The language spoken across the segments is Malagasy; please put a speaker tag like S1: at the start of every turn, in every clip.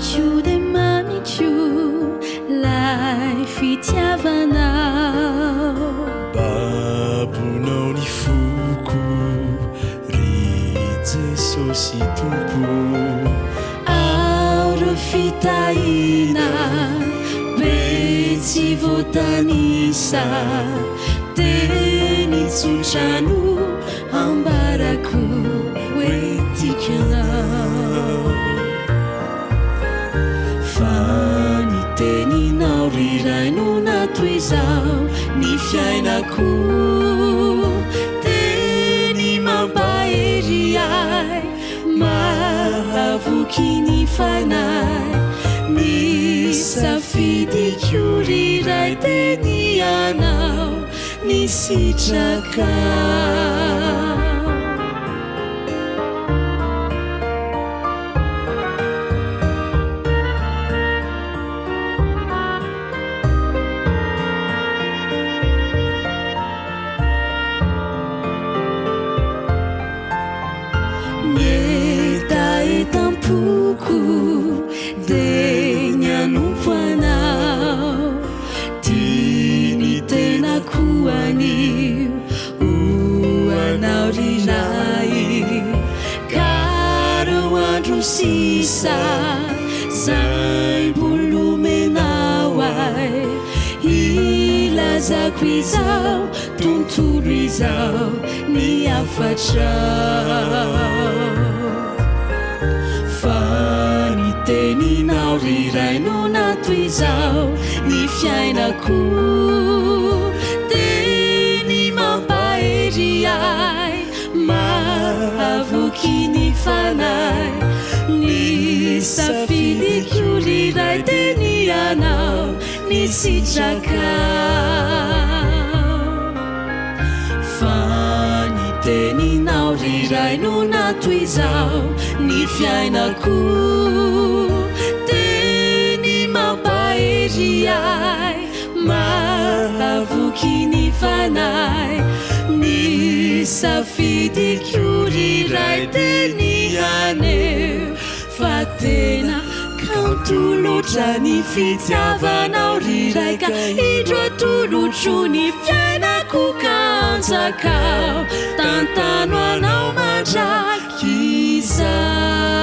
S1: Mamichu de mamichu lai fitiavanao
S2: babonao ny foko ry jesosy tompo
S1: ao ro fitahina be tsy voatanisa teny tsotrano ambarako oetikanao fa ny teninao riraino natoy zao ny fiainako teny mampahery ay mahavoky ny fanay ny safidiko riray teny anao ny sitraka tampoko de nyanompo anao tiany tenako anio oanao riray karo andro sisa zay mbolomenao ay ilazako izao tontolo izao ny afatrao teninao riraino natoy zao ny fiainako teny mampahery ay mahavoky ny fanay ny safidiko riray teny anao ny sitrakao fa ny teninao riraino natoy zao ny fiainako ay mahavoky ny fanay ny safidiko riray teny aneo fa tena kanto loatra ny fitiavanao riray ka indro atolotro ny fiainako kanjakao tantano anao mandraky izao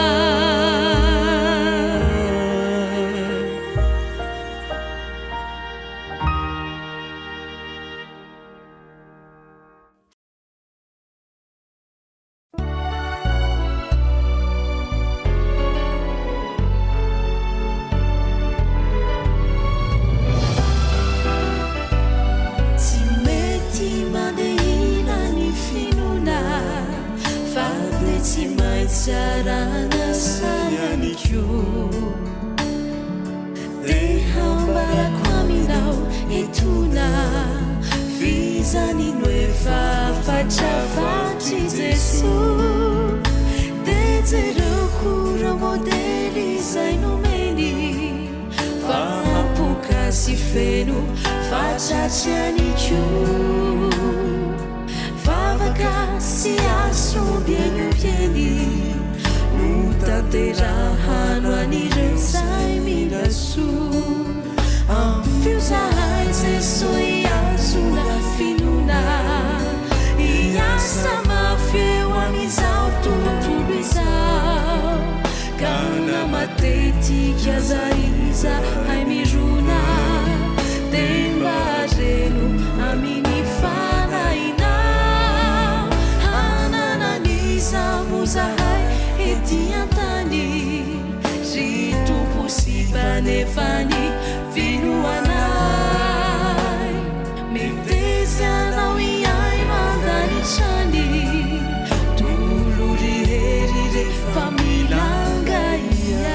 S1: sarana sayanicho de hambarako aminao etona vizany noefa fatrafatry jeso de jereko ro modely zay nomeny fahapoka sy feno fatratry anicho vavaka sy asombieno pieny tanterahano anireo zay minaso amfio zahay jeso iazona finona iasa mafeo amizao tontolo izao kana matetika zaiza hay mirona tembareno aminy fanainao hanananiza mozahay etiantany rito posibanefany finoanay metesy anao iay mandanitrany tolo riherire fa milanga iay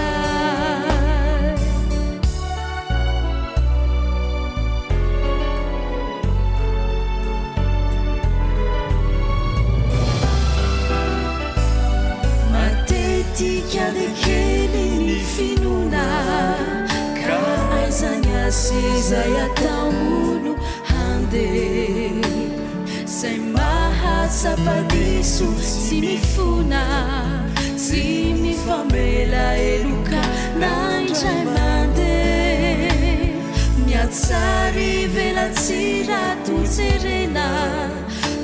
S1: matetika lekely ny finona ka aizany asizay ataomono hande zay mahatsapadiso sy mifona sy mifamela eloka na tsary velatsyratotserena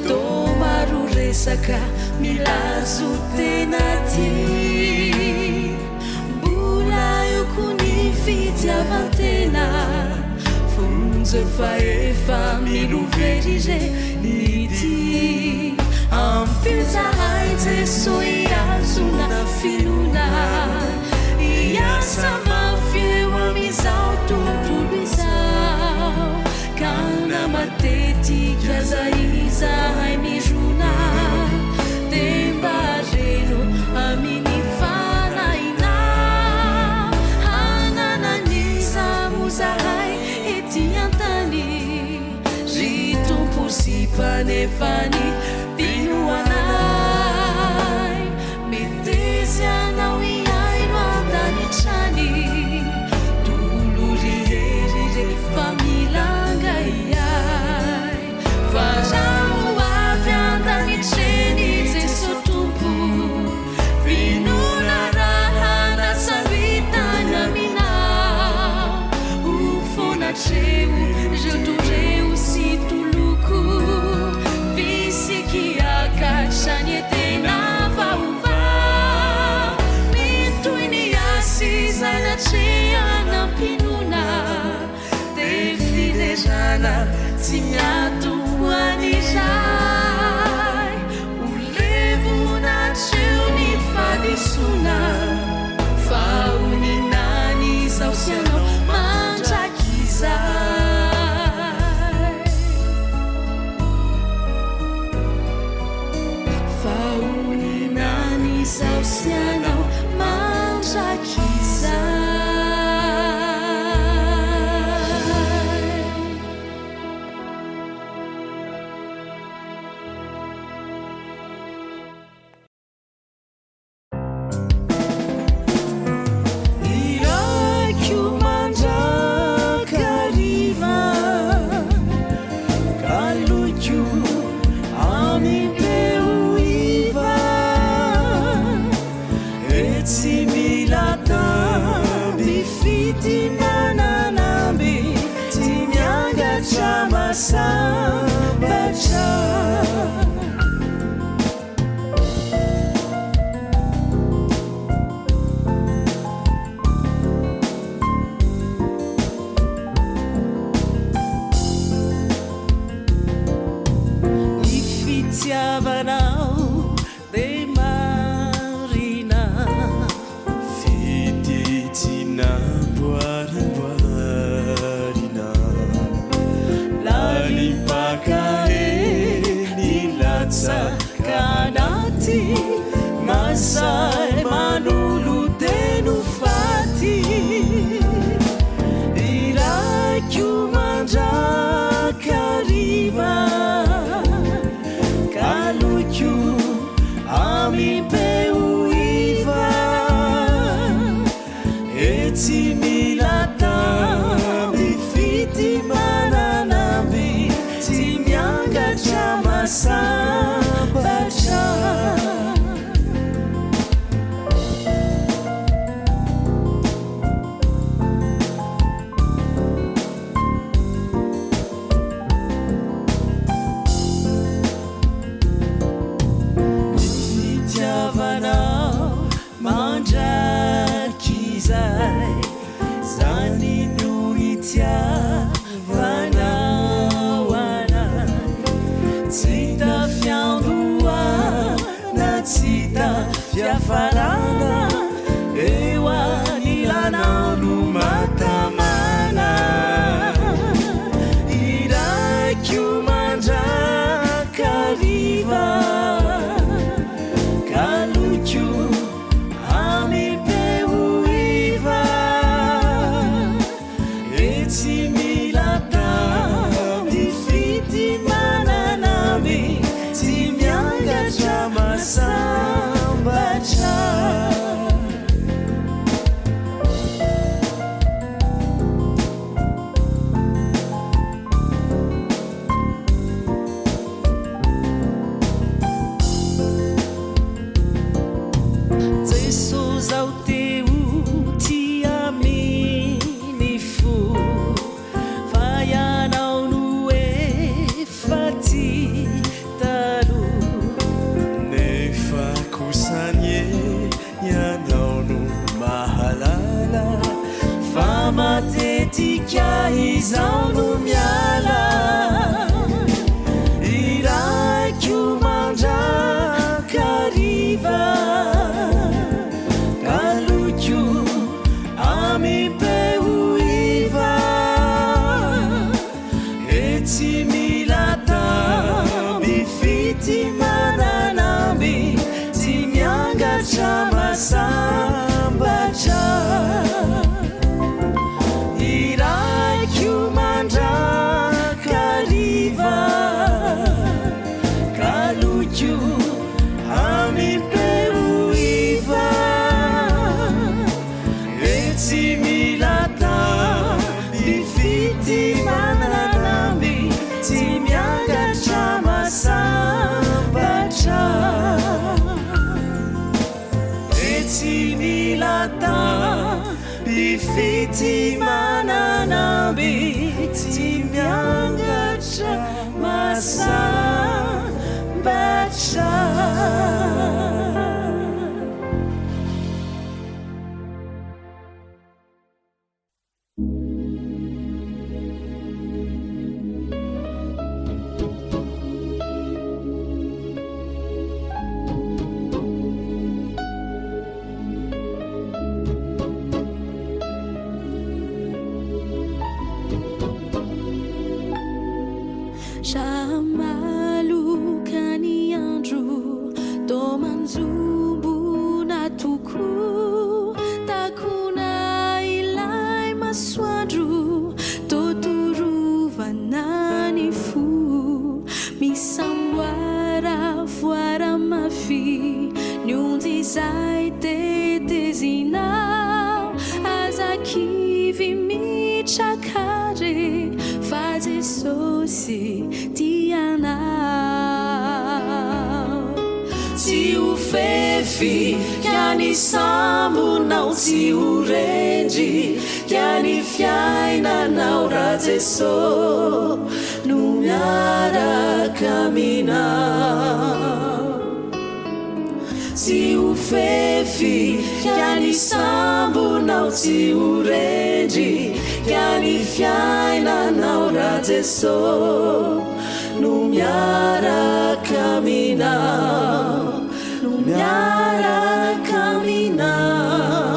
S1: tomaro resaka milazo tena ty mbola eko ny fitiavantena fonjy fa efa miloverize ny ty ampinzahay jeso iazona filona iasa mafyeo amizao tontolo izao kana matetika zaizahay mirona demba reno aminy fanainao hanananiza mozahay ety antany ry tompo sy mpanefany finoanay metezy anao iaino andanitrany tolo rihery rehefa milanga iay fa raho avy andanitreny jeso tompo finona raha nasavitany aminao ho fonatreo reo toreo sy toloko fisiky akatrany etena vaova mitoy ny asy zay natreana mpinona de filerana tsy miato hoaniray olevonatreo ny fadisona fa oninany zao sy anao mandrakizay fa oninany zao sy anao mandrakizay Iraikyo mandrakariva kalokyo amipeo iva etsy milatamby fitimananamby ty miangatra masambatra ifitiavanao de marina
S2: fititsina boarimboarina
S1: lalimpaka eny latsakanaty masay manolo teno faty iraikyo mandrakariva kalokyo amipeo iva etsy milatamby fitimananamby ty miangatra masambatra fitiavanao mandrakizay zany no itiavanao anay tsy tafiandoana tsy tafiafarana eo anilanao no matamana iraikyo mandrakariva kalokyo amipeo iva etsy mila matetika izao no miala iraiko mandrakariva kaloko amipeu iva etsy milata mifity mananamby tsy miangatra masambatra iraiko mandrakariva kaloko amipeu iva etsy milata mifity mananamby tsy miangatra masambatra etsy milata mifity mananamby tsy miangatra masambatra
S3: Shamalukani andro tomanzumbu natuku takuna ilai maswandro toturuvanani fu misambuara fuara mafi nyundi zaite tezinao azakivi michakare faze sosi tsy ufefi kiani sambonao tsy urendry kiani fiainanao raha Jeso no miaraka aminao tsy ufefi kiani sambonao tsy urendry kiani fiainanao raha Jeso no miaraka aminao no miaraka aminao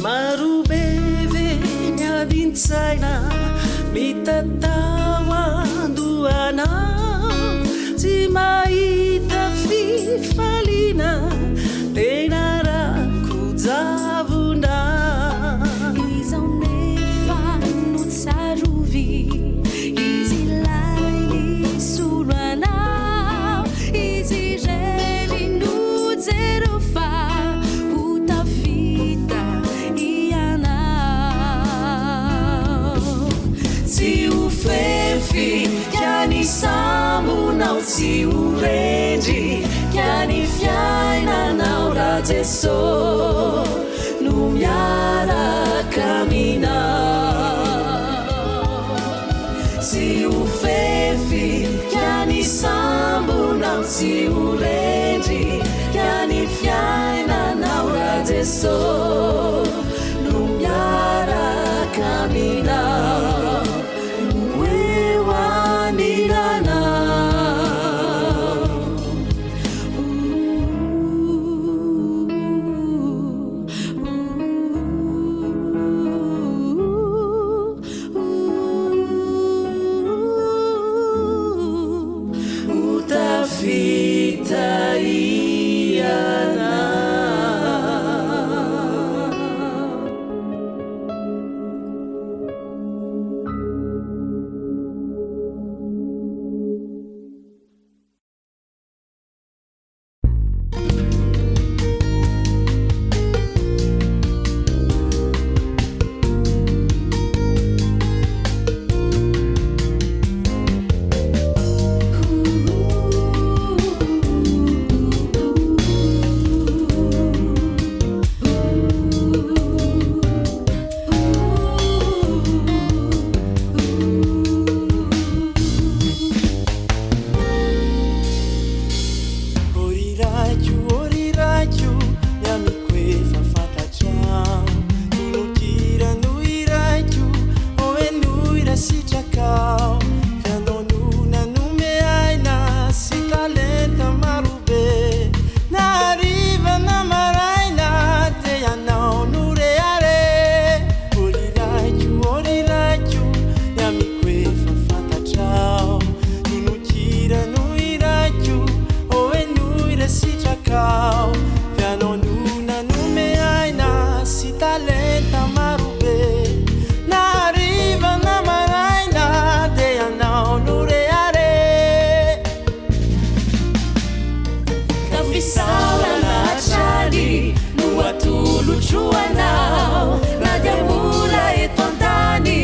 S1: marubeve nyavinsaina mitatawanduana tsy mahita fifalina tena rakujavuna
S3: izao nefa no tsarovy izy ilay nisolo anao izy rery no jerofa ho tafita ianao tsy ufefi kiani sambonao tsy urendry kiani fiainanao raha Jeso no miaraka aminao tsy ufefi kiani sambonao tsy urendry kiani fiainanao raha Jeso no miaraka aminao utafita
S4: talenta marobe nahariva na maraina de anao no reare
S3: kafisaorana atrany no atolotroanao na dia mbola eto an-tany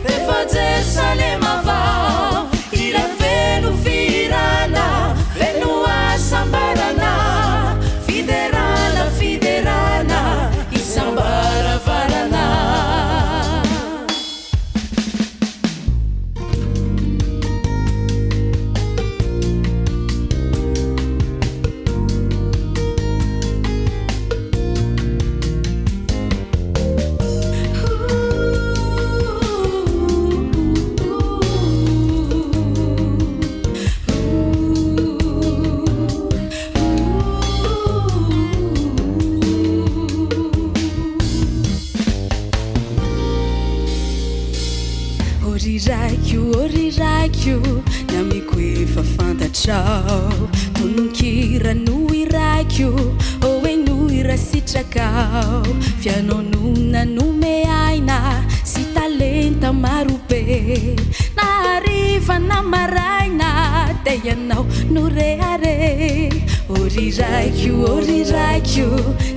S3: rehefa jerusalema vao ila feno firana feno asambarana fiderana fiderana isambaravarana Oriraikiu namiko efa fantatrao tononkira no iraikiu oe no irasitrakao fianonona nome aina sy talenta marobe nahariva na maraina te ianao no reare oriraikiu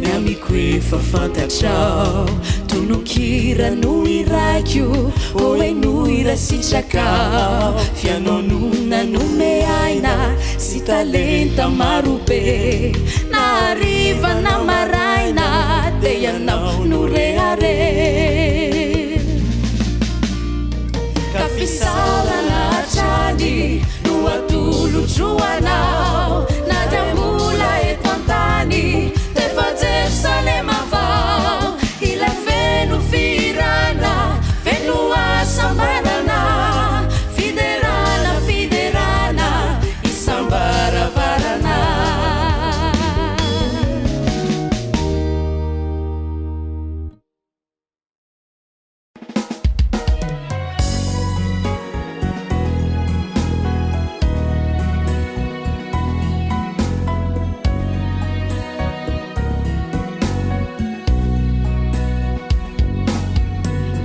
S3: namiko efa fantatrao tononkira no iraikiu oe no irasitrakao fianonona nome aina sy talenta marobe nahariva na maraina te ianao no reare kafisaorana atrany no atolotroanao na dia mbola eto an-tany rehefa jerusalema vao ila feno firana feno asambarana fiderana fiderana isambaravarana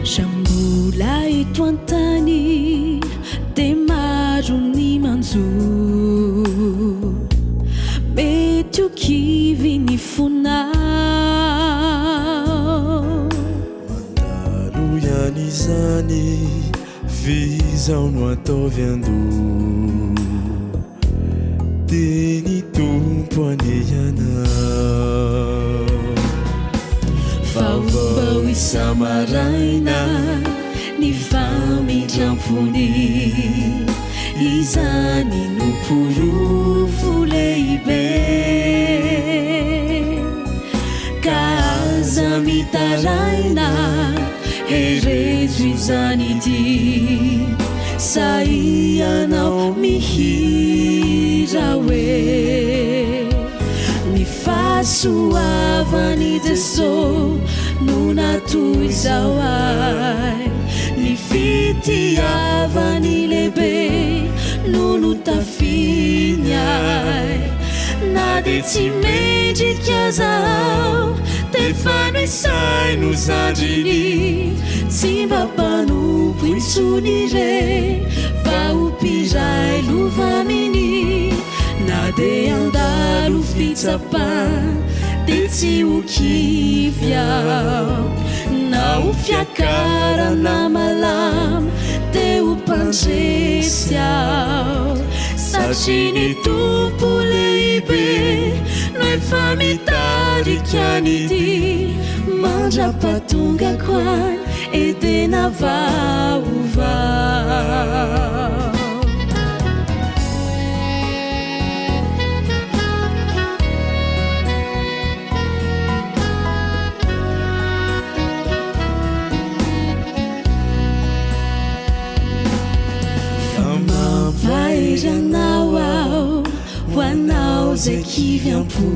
S3: Shambola eto an-tany de maro ny manjo mety ho kivy ny fonao
S2: mandalo ihany izany vizao no ataovy ando de ny tompo aneanao
S3: vaovao isamaraina ny famindrampony izany no porofo lehibe ka aza mitaraina herezo izany ity saianao mihira hoe ny fahasoavany Jesosy no natoy izao ay ny fitiavany lehibe no notafiny ay na de tsy mendrika zao tefa noisay no zandriny tsy mba mpanompo intsony re fa ho mpiray lovaminy na de andalo fitsapana de tsy ho kivy ao na ho fiakarana malama de ho mpandresy ao satria ny tompo lehibe no efa mitarika an'ity mandrapatongako any edena vaovao vairanao ao ho anao zay kivy ampo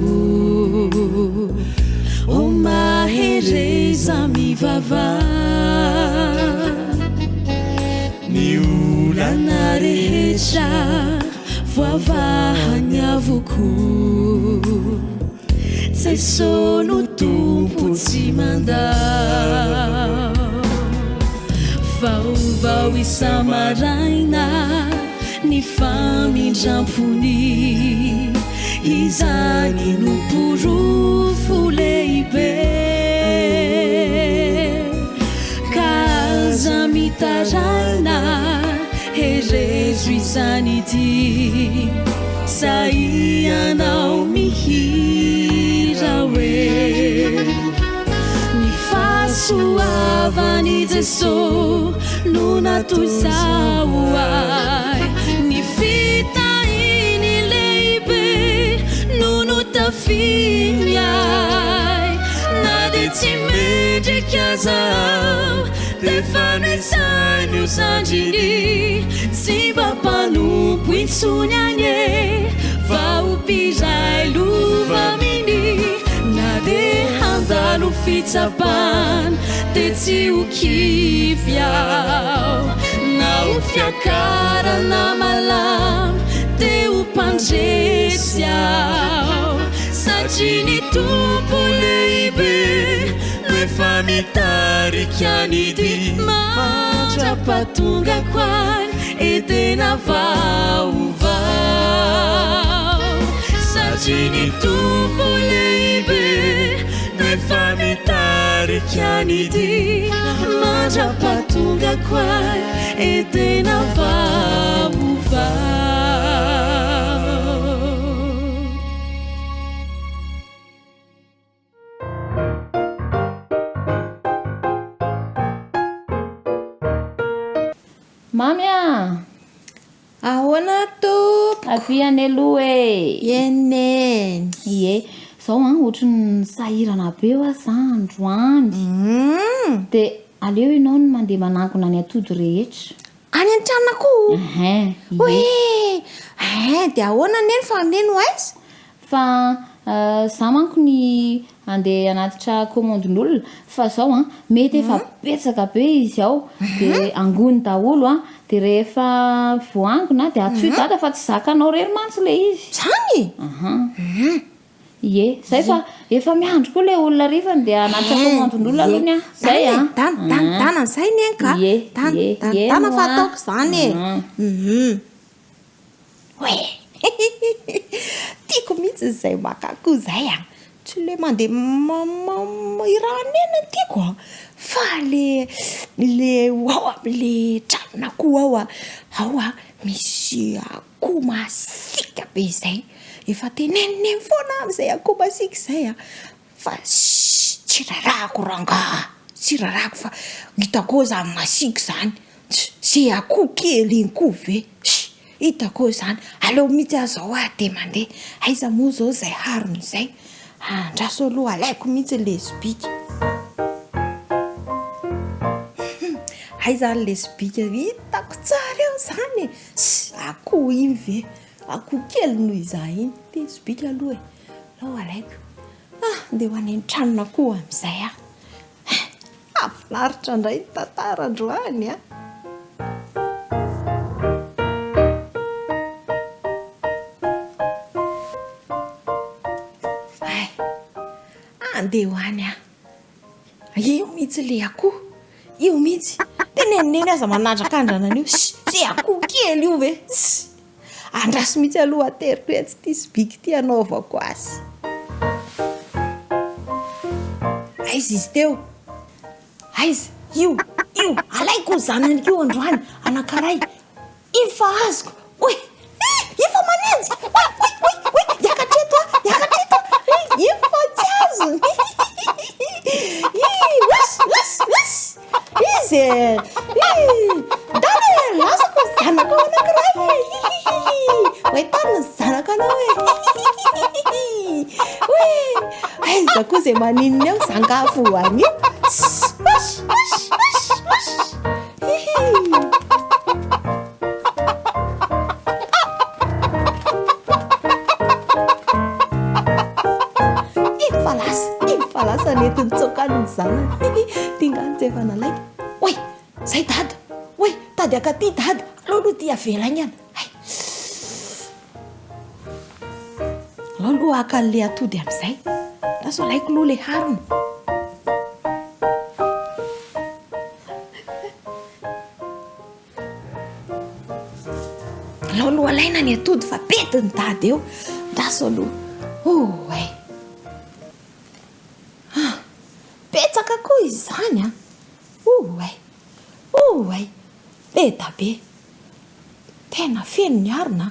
S3: o mahereza mivava ny olana rehetra voavahany avoko Jesosy no tompo tsy mandà isamaraina ny famindrampony izany no porofo lehibe ka aza mitaraina herezo izany ity saianao mihira hoe ny fahasoavany Jesosy no natozao ay ny fitahiny lehibe no notafiny ay na de tsy mendriky azao defa noizany io zandriny tsy mba mpanompo intsony agny va ompiray lovaminy na de handalo fitsapana de tsy ho kivy ao na ho fiakarana malamy de ho mpandresy ao satria ny tompo lehibe no efa mitarika an'ity mandrapahatongako any etena vaovao satria ny tompo lehibe no efa mitarika an'ity mandrapahatongako any etena vaovao.
S5: Mamia
S6: ahoana tompoko
S5: aviany aloha
S6: eneny
S5: ie zao ohatrany sahirana be oa za androany de aleo ianao no mandeha manangona ny atody rehetra
S6: any an-tranako hoe de ahoana neny fa neny ho aiza
S5: fa za manko ny andeha anatitra commandin'olona fa zao mety efa betsaka be izy ao de angony daholo de rehefa voangona de atsoy dada fa tsy zakanao rery mantsy le izy
S6: zany
S5: ie zay fa efa miandro koa le olona rifany de anatitra commandin'olona alohany zay
S6: dana zay neny ka dana fa ataoko zany hoe tiako mihitsy zay makako zay tsy le mandeha iranena tiako fa le ao am'le tranonako ao misy akoho masika be zay efa teneniny foana am'izay akoho masika zay fa tsy rarahako rangaha tsy rarahako fa hitako zany masika zany zay akoho kely iny koa ve hitako zany aleo mihitsy azao de mandeha aiza moa zao zay harony zay andraso aloha alaiko mihitsy lesbika aiza lesbika hitako tsara eo zany akoho iny ve akoho kely noho iza iny lesbika aloha lao alaiko ndeha ho any an-tranona koa am'izay afinaritra indray ny tantara androany andeha ho any io mihitsy le akoho io mihitsy teneniny aza manandrakandranan'io zay akoho kely io ve andraso mihitsy aloha ateriko etsy ty sibika ty anaovako azy aiza izy teo aiza io alaiko zanan'io androany anankaray ifa azoko oe ifa manenjy iakatreto ifa tsy azo izy dana lasako zanako anankiray hoe tanina zanako anao aiza koa zay manininy eo sangafo hoany io falasa netiny tsokaniny zanany tingany tsy efa nalaika oe zay dada oe tady akaty dada aloha ty avelany any aloha akan'le atody am'izay laso alaiko loha le hariny aloha alaina ny atody fa bety ny dady eo ndaso aloha oay petsaka koa izy zany a oay be da be tena feno ny arina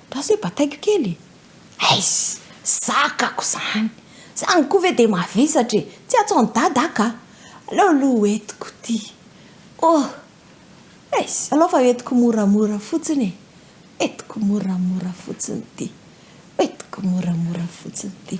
S6: ndaso hoe bataiko kely aizy zakako zany koa ve de mavesatra tsy atao ny dada ka aloha etiko ty aizy aloha fa etiko moramora fotsiny etiko moramora fotsiny ty etiko moramora fotsiny ty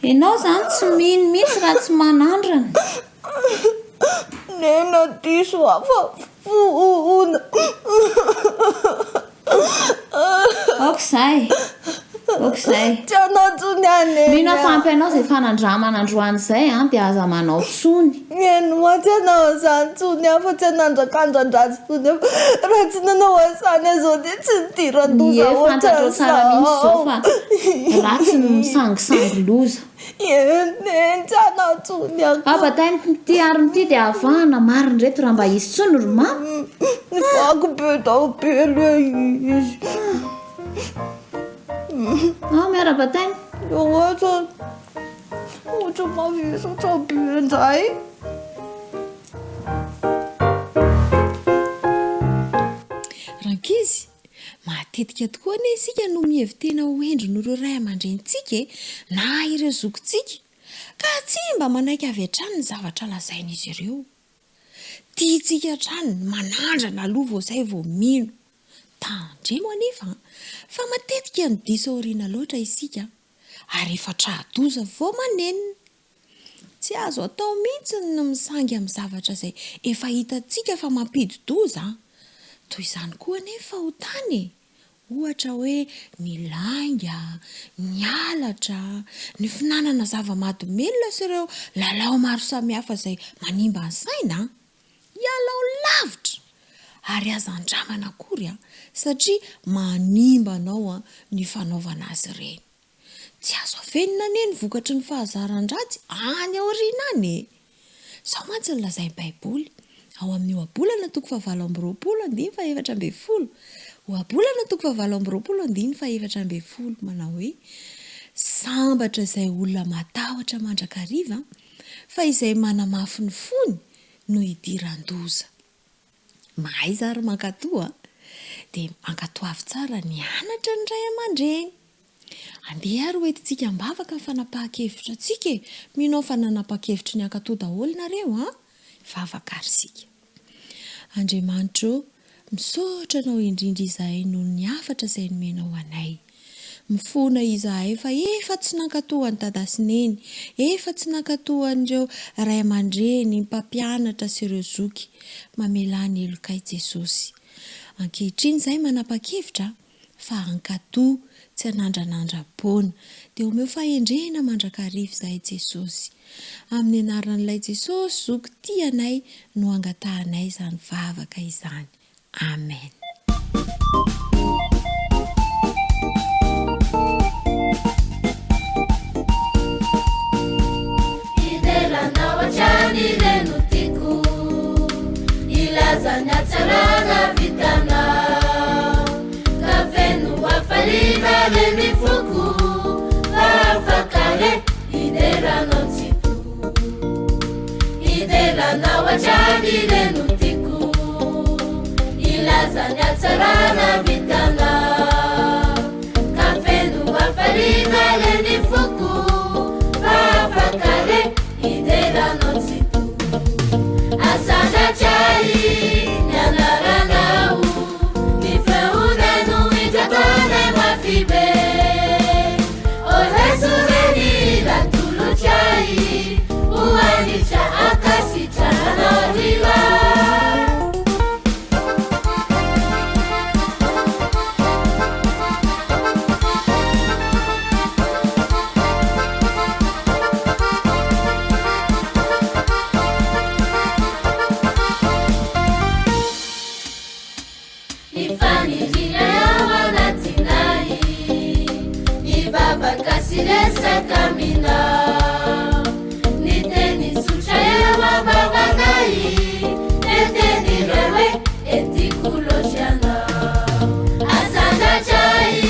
S6: Enao zany tsy mino mihitsy raha tsy manandrana. Nena diso afa fona.
S5: Okizay.
S6: Tsy anao tsony ane.
S5: Mino afampy anao izay fanandramana androany izay dia aza manao tsony.
S6: Eno tsy anao zany tsony afa tsy anandrakandran-dratsy tsony afa. Raha tsy nanao asany zao dia tsy nidiran-doza
S5: ohatrany. Fantatro tsara mihitsy zao fa ratsy ny misangisangy loza.
S6: Tsy anao tsony ako.
S5: Abatany ty ariny ty dia avahana mariny reto raha mba hisy tsony ry ma.
S6: Vaky be tao be le izy.
S5: Miara-batany.
S6: Ohatra mavesatra be nzay. Rankizy, matetika tokoa ane isika no mihevitena ho endrin'ireo ray aman-drenitsika na ireo zokintsika ka tsy mba manaiky avy hatrany ny zavatra lazain'izy ireo. Tiantsika hatrany manandrana aloha vao izay vao mino. Tandremo anefa fa matetika ny diso aoriana loatra isika ary efa trahadoza vao manenina. Tsy azo atao mihitsy ny misangy amin'ny zavatra izay efa hitantsika fa mampidi-doza. Toy izany koa anefa ho tany. Ohatra hoe ny langa, ny alatra, ny finanana zava-mahadomelona sy ireo lalao maro samihafa izay manimba ny saina. Ialao lavitra ary aza andramana akory satria manimba anao ny fanaovana azy ireny. Tsy azo avenina ane ny vokatry ny fahazaran-dratsy any aoriana any. Sao mantsy ny lazay baiboly ao amin'ny ohabolana 7:20 ohabolana 7:20 manao hoe sambatra izay olona matahotra mandrakariva fa izay manamafy ny fony no hidiran-doza. Mahay zary mankatoa dia mankatoa avy tsara ny anatra ny ray aman-dreny. Andeha ary hoentintsika mbavaka ny fanapahan-kevitra antsika. Minao fa nanapa-kevitry ny ankatoa daholo nareo vavaka ary sika. Andriamanitra misaotra anao indrindra izahay noho ny hafatra izay nomenao anay. Mifona izahay fa efa tsy nankatoa ny dada sy neny, efa tsy nankatoa an'ireo ray aman-dreny, ny mpampianatra sy ireo zoky. Mamelany elokay Jesosy. Ankehitriny izay manapa-kevitra fa hankatoa tsy hanandranandram-poana dia omeo fahendrena mandrakariva izahay Jesosy. Amin'ny anaran'ilay Jesosy zoky tianay no angatahanay izany vavaka izany. Amen.
S3: Jani renutiku ilazanya tsarana vitana kafenu wafarina lenifuku vafakare idela notsitu asana chai nanaranau nifeudenu ijatane mafibe oresureni latulu chai uanicha akasicha anoriva Silesa kamina niteni suchayewa babanai neteni rewe etikuloshana asanda chai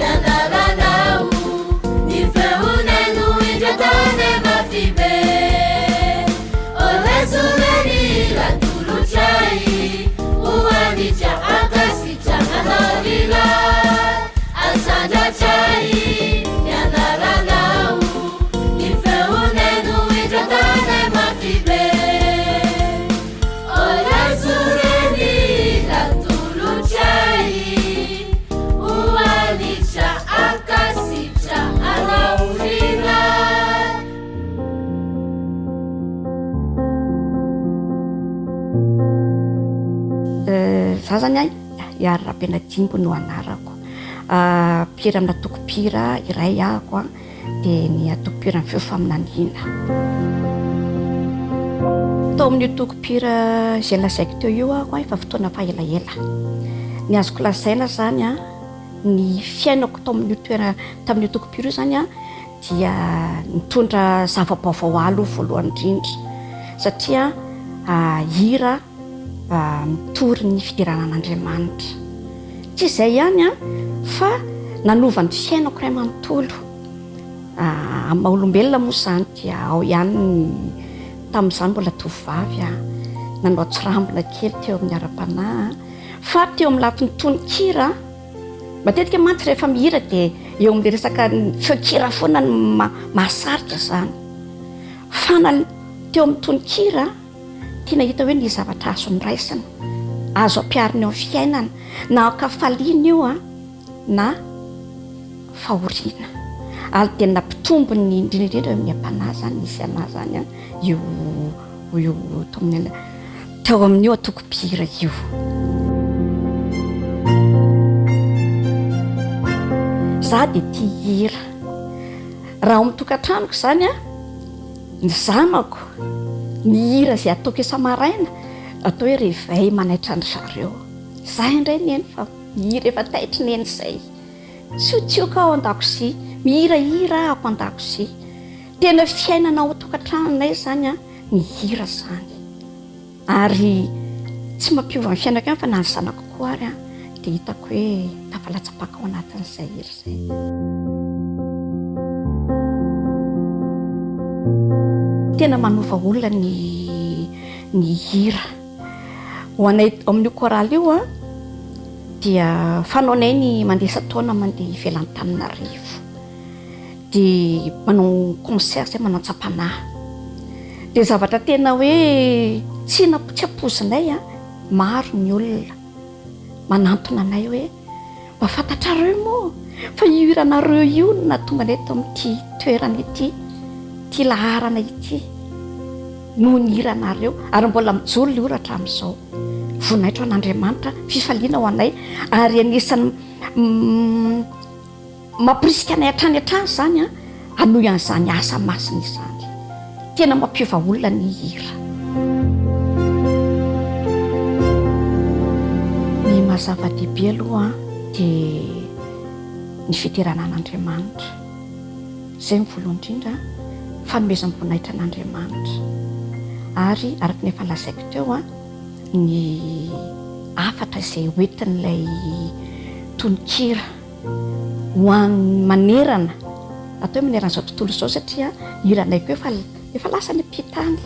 S3: yandaranau nifeunenu ijatane mafibe oresureni latulu chai uanicha akasicha anarila asanda chai
S7: za zany ay iary rahampianadimbo no anarako mpira amina tokopira iray ahako a dia ny atokopira amin'ny feo faminaniana tao amin'ny tokopira izay lazaiko teo io ahako a efa fotoana faelaela ny azoko lazaina zany a ny fiainako tao amin'ny toerana tamin'ny tokopira io zany a dia nitondra zava-baovao alo voalohany indrindra satria hira mitory ny fidiranan'Andriamanitra tsy izay ihany a fa nanova ny fiainako ray manontolo amin'ny olombelona moa zany dia ao ihany tamin'izany mbola tovovavy a nanao tsirambina kely teo amin'ny ara-panahy fa teo amin'ny lafiny tononkira matetika mantsy rehefa mihira dia eo amin'ilay resaka feokira foana ny mahasarika zany fa teo amin'ny tononkira tiana hita hoe ny zavatra azo niraisina azo ampiarina eo amin'ny fiainana na akafaliana io a na fahoriana ary dia nampitombo ny indrindraindrindra amin'ny am-panahy zany nisy anahy zany a io teo amin'io atokopira io za dia tia hira raha ao amin'ny tokantranoko zany a ny zanako ny hira izay ataoko isa-maraina atao hoe réveil manaitra ny zareo zay indray neny fa mihira efa taitry neny izay siotsioko ao an-dakozia mihirahira ako an-dakozia tena fiainana ao tokantranonay zany a ny hira zany ary tsy mampiova ny fiainako ihany fa na ny zanako koa ary a dia hitako hoe tafalatsapaka ao anatin'izay hira izay tena manova olona ny hira ho anay amin'io koraly io a dia fanaonay ny mandeha isan-taona mandeha ivelan'ny Antananarivo dia manao concert zay manao tsapanahy dia zavatra tena hoe tsy ampozinay a maro ny olona manantona anay hoe mba fantatrareo moa fa io hiranareo io no natonga anay eto amin'ity toerana ity ty laharana ity noho ny hiranareo ary mbola mijoro le oratra amin'izao vonaitro an'Andriamanitra fifaliana ho anay ary anisany mampirisika anay hatrany hatrany zany a hanohy an'izany asa masina izany tena mampiova olona ny hira ny mahazava-dehibe aloha dia ny fidiranan'Andriamanitra izay ny voalohany indrindra fanomezam-boninahitra an'Andriamanitra ary araka ny efa lazaiko teo a ny afatra izay hoentin'ilay tononkira ho an'ny manerana atao hoe manerana izao tontolo izao satria hiranay koa efa lasa ny ampitany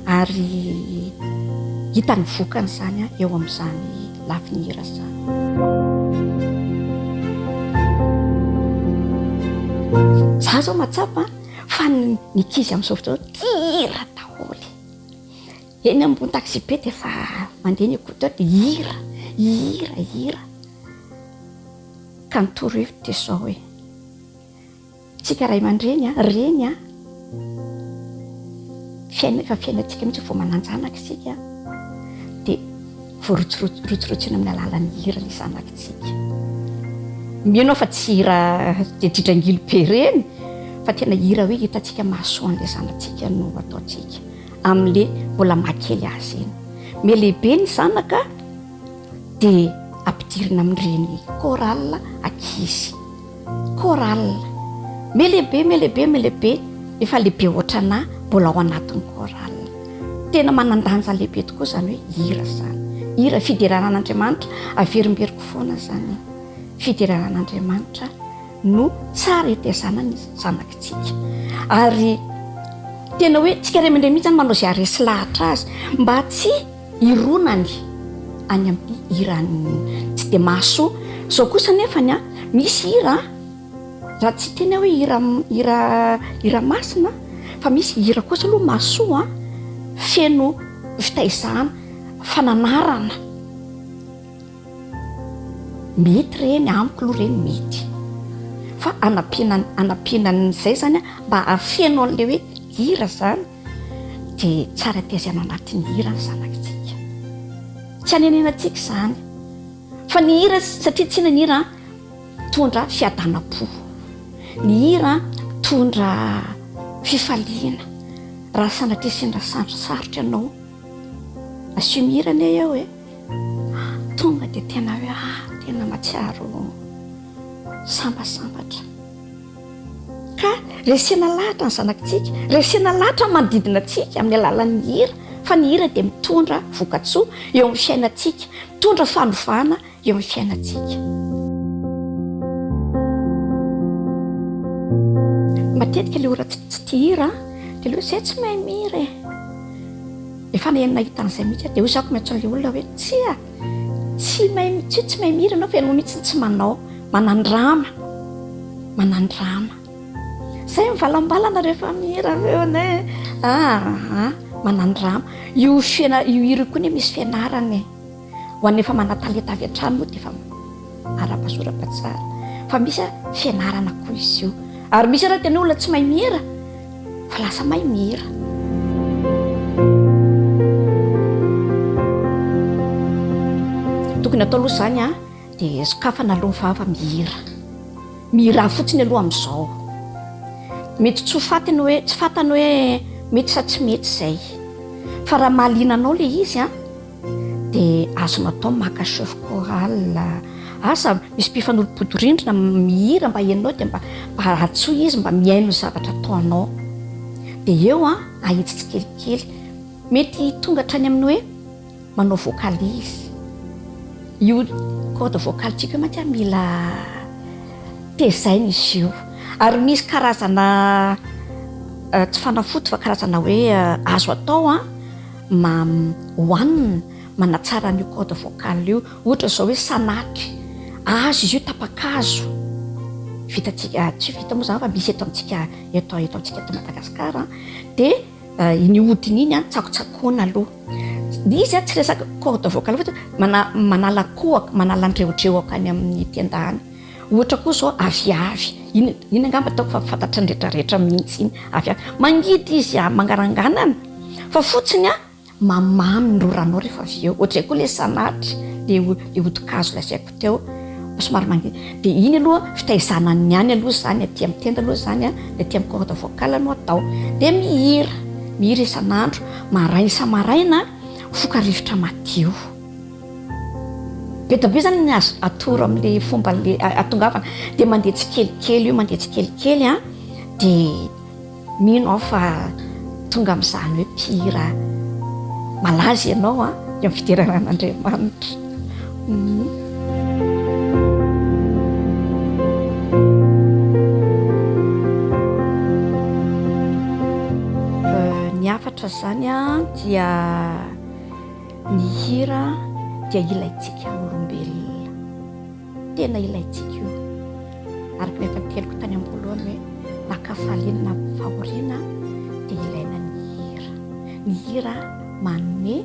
S7: ary hitany vokany zany eo amin'izany lafiny hira zany. Za zao matsapa fa nikizy amin'izao fotoana hira daholo. Eny ambony taxi be dia efa mandeha ny écouteur dia hira. Ka nitorohevitra dia zao hoe tsika ray aman-dreny reny efa fiainantsika mihitsy vao mananjanaka isika dia voarotsirotsina amin'ny alalan'ny hira ny zanakitsika. Mino fa tsy hira dia didrangilo be reny fa tena hira hoe hitantsika mahasoan'ilay zanatsika no ataontsika amin'ilay mbola mahakely azy eny. Melehibe ny zanaka dia ampidirina amin'ireny chorale ankizy. Chorale melehibe efa lehibe ohatrana mbola ao anatin'ny chorale. Tena manandanja lehibe tokoa zany hoe hira zany. Hira fideranan'Andriamanitra averimberiko foana zany. Fideranan'Andriamanitra no tsara hitezana ny zanakitsika. Ary tena hoe tsika ray aman-dreny mihitsy zany manao izay haresy lahatra azy mba tsy hironany any amin'ny hirany tsy dia mahasoa. Zao kosa nefany misy hira raha tsy tena hoe hira masina fa misy hira kosa aloha mahasoa feno fitaizana, fananarana. Mety reny amiko aloha reny mety fa anampianan'izay zany mba afeno an'ilay hoe hira zany dia tsara tezana anatin'ny hira ny zanakitsika. Tsy hanenenantsika zany fa ny hira satria tsy ny hira tondra fiadanam-po, ny hira tondra fifaliana. Raha sanatria sendra sarotra ianao asio mihira ane eo hoe tonga dia tena hoe tena matsiaro sambasambatra. Ka resena lahatra ny zanakitsika, resena lahatra ny manodidina antsika amin'ny alalan'ny hira fa ny hira dia mitondra voka-tsoa eo amin'ny fiainantsika, mitondra fanovana eo amin'ny fiainantsika. Matetika ilay ora tsy tia hira dia ilay izay tsy mahay mihira efa nahita an'izay mihitsy dia hoy zako miantsoan'ilay olona hoe tsy mahay mihira ianao fa ianao mihitsy tsy manao manandrama. Zay mivalambalana rehefa mihira eo manandrama. Io hira koa ny misy fianarany ho an'ny efa manatalenta avy hatrany moa dia efa ara-pahasoratra tsara fa misy fianarana koa izy io. Ary misy raha tena olona tsy mahay mihira fa lasa mahay mihira. Tokony atao aloha zany dia sokafana aloha ny vava mihira fotsiny aloha amin'izao. Mety tsy fatany hoe mety sa tsy mety izay fa raha mahalinanao ilay izy dia azonao atao maka chef choral asa misy mpifanolo-podorindrina mihira mba henonao dia mba hatsoa izy mba miaino ny zavatra ataonao dia eo ahitsy kelikely mety tonga hatrany amin'ny hoe manao vocalise. Io corde vocalitsika mantsy mila tezaina izy io. Ary misy karazana tsy fanafoty fa karazana hoe azo atao hoanina manatsara ny corde vocale io. Ohatra zao hoe sanatry azo izy io tapakazo vitantsika tsy vita moa zany fa misy eto amintsika eto Madagasikara dia iny hodiny iny tsakotsakoana aloha izy tsy resaka corde vocale fa manala kohaka manala andreodreoka any amin'ny tendany. Ohatra koa zao aviavy iny angamba ataoko fa fantatra ny rehetrarehetra mihitsy iny aviavy mangidy izy mangaranganana fa fotsiny mamamy ny roranao rehefa avy eo. Ohatr'izay koa ilay sanatry le hodikazo lazaiko teo somary mangidy dia iny aloha fitaizanany ihany aloha zany aty amin'ny tenda aloha zany aty amin'ny corde vocale no atao dia mihira isan'andro maraina samaraina foka-rivotra madio. Be da be zany ny azo atoro amin'ilay fomba le atongavana dia mandeha tsikelikely dia mino aho fa tonga amin'izany hoe mpihira malaza ianao eo amin'ny fideranan'Andriamanitra. Ny hafatra zany a dia ny hira dia ilayntsika olombelona tena ilayntsika io araka ny tanteliko tany am-boalohany hoe nakafaliana fahoriana dia ilaina ny hira manome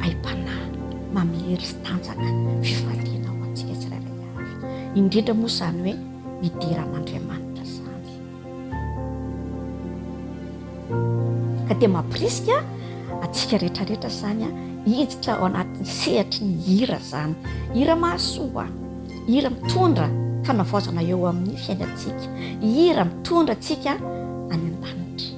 S7: aim-panahy mamery sy tanjaka fifaliana ho antsika tsirairay avy indrindra moa zany hoe midiran'Andriamanitra zany ka dia mampirisika atsika rehetrarehetra zany a hiditra ao anatin'ny sehatry ny hira zany hira mahasoa hira mitondra fanavaozana eo amin'ny fiainantsika hira mitondra atsika any an-danitra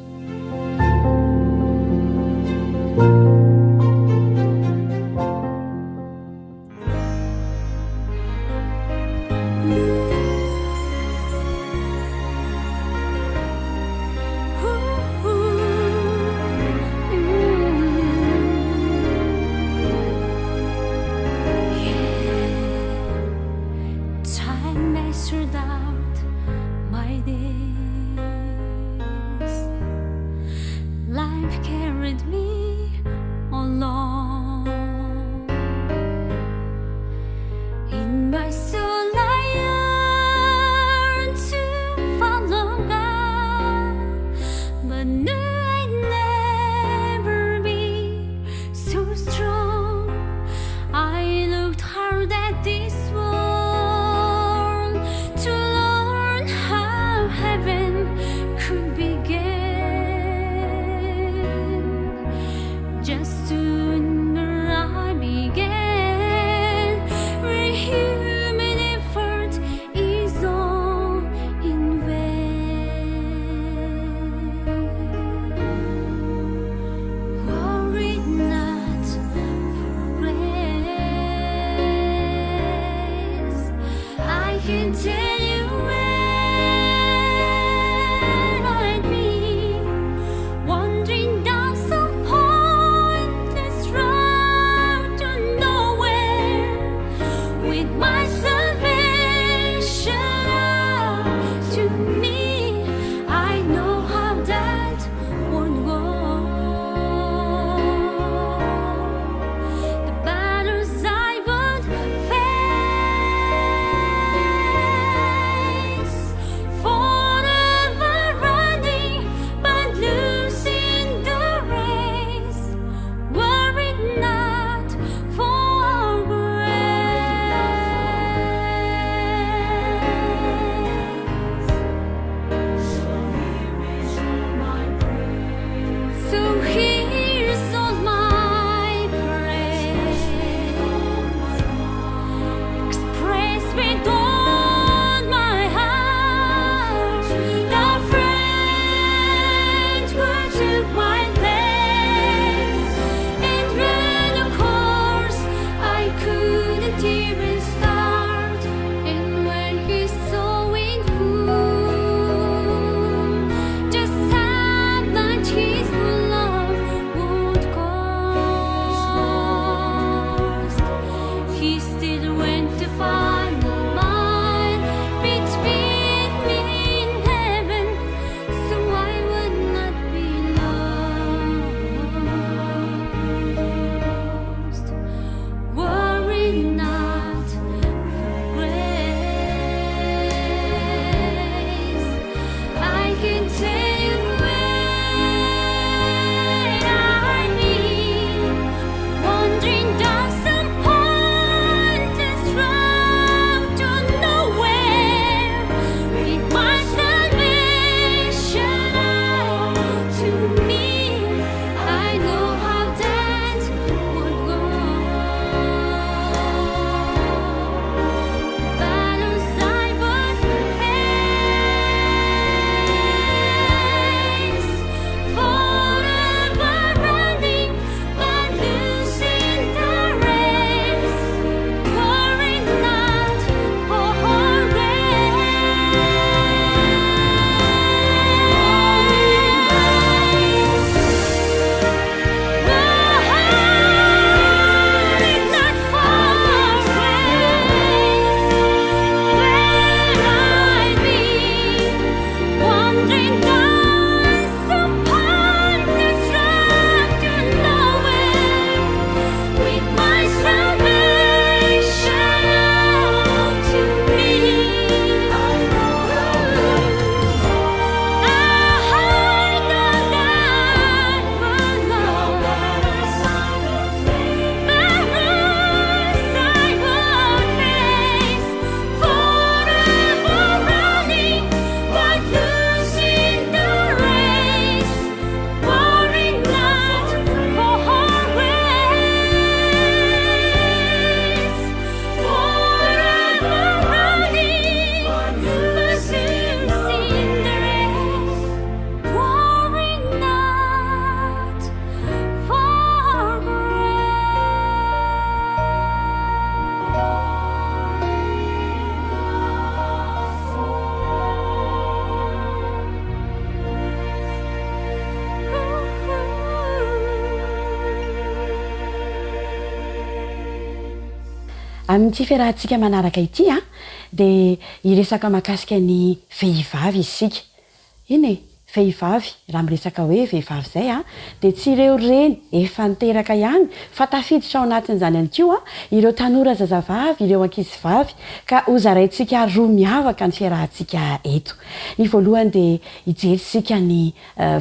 S7: amin'ity fiarahantsika manaraka ity a dia iresaka mahakasika ny vehivavy isika iny e vehivavy raha miresaka hoe vehivavy izay a dia tsy ireo reny efa niteraka ihany fa tafiditra ao anatin'izany ihany koa ireo tanora zazavavy ireo ankizy vavy ka hozaraintsika roa miavaka ny fiarahantsika eto ny voalohany dia hijerysika ny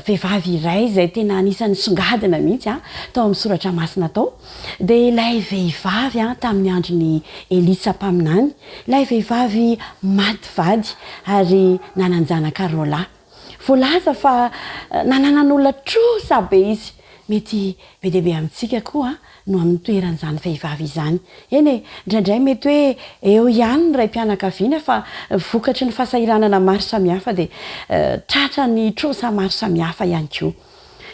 S7: vehivavy iray izay tena anisan'ny songadina mihitsy a tao amin'ny soratra masina tao dia ilay vehivavy a tamin'ny androny Elisa mpaminany ilay vehivavy maty vady ary nananjanaka rola voalaza fa nananan'olona trosa be izy mety be deabe amintsika koa no amin'ny toeran'izany vehivavy izany eny e indraindray mety hoe eo ihany ray mpianakaviana fa vokatry ny fahasahiranana maro samihafa dia tratra ny trosa maro samihafa ihany koa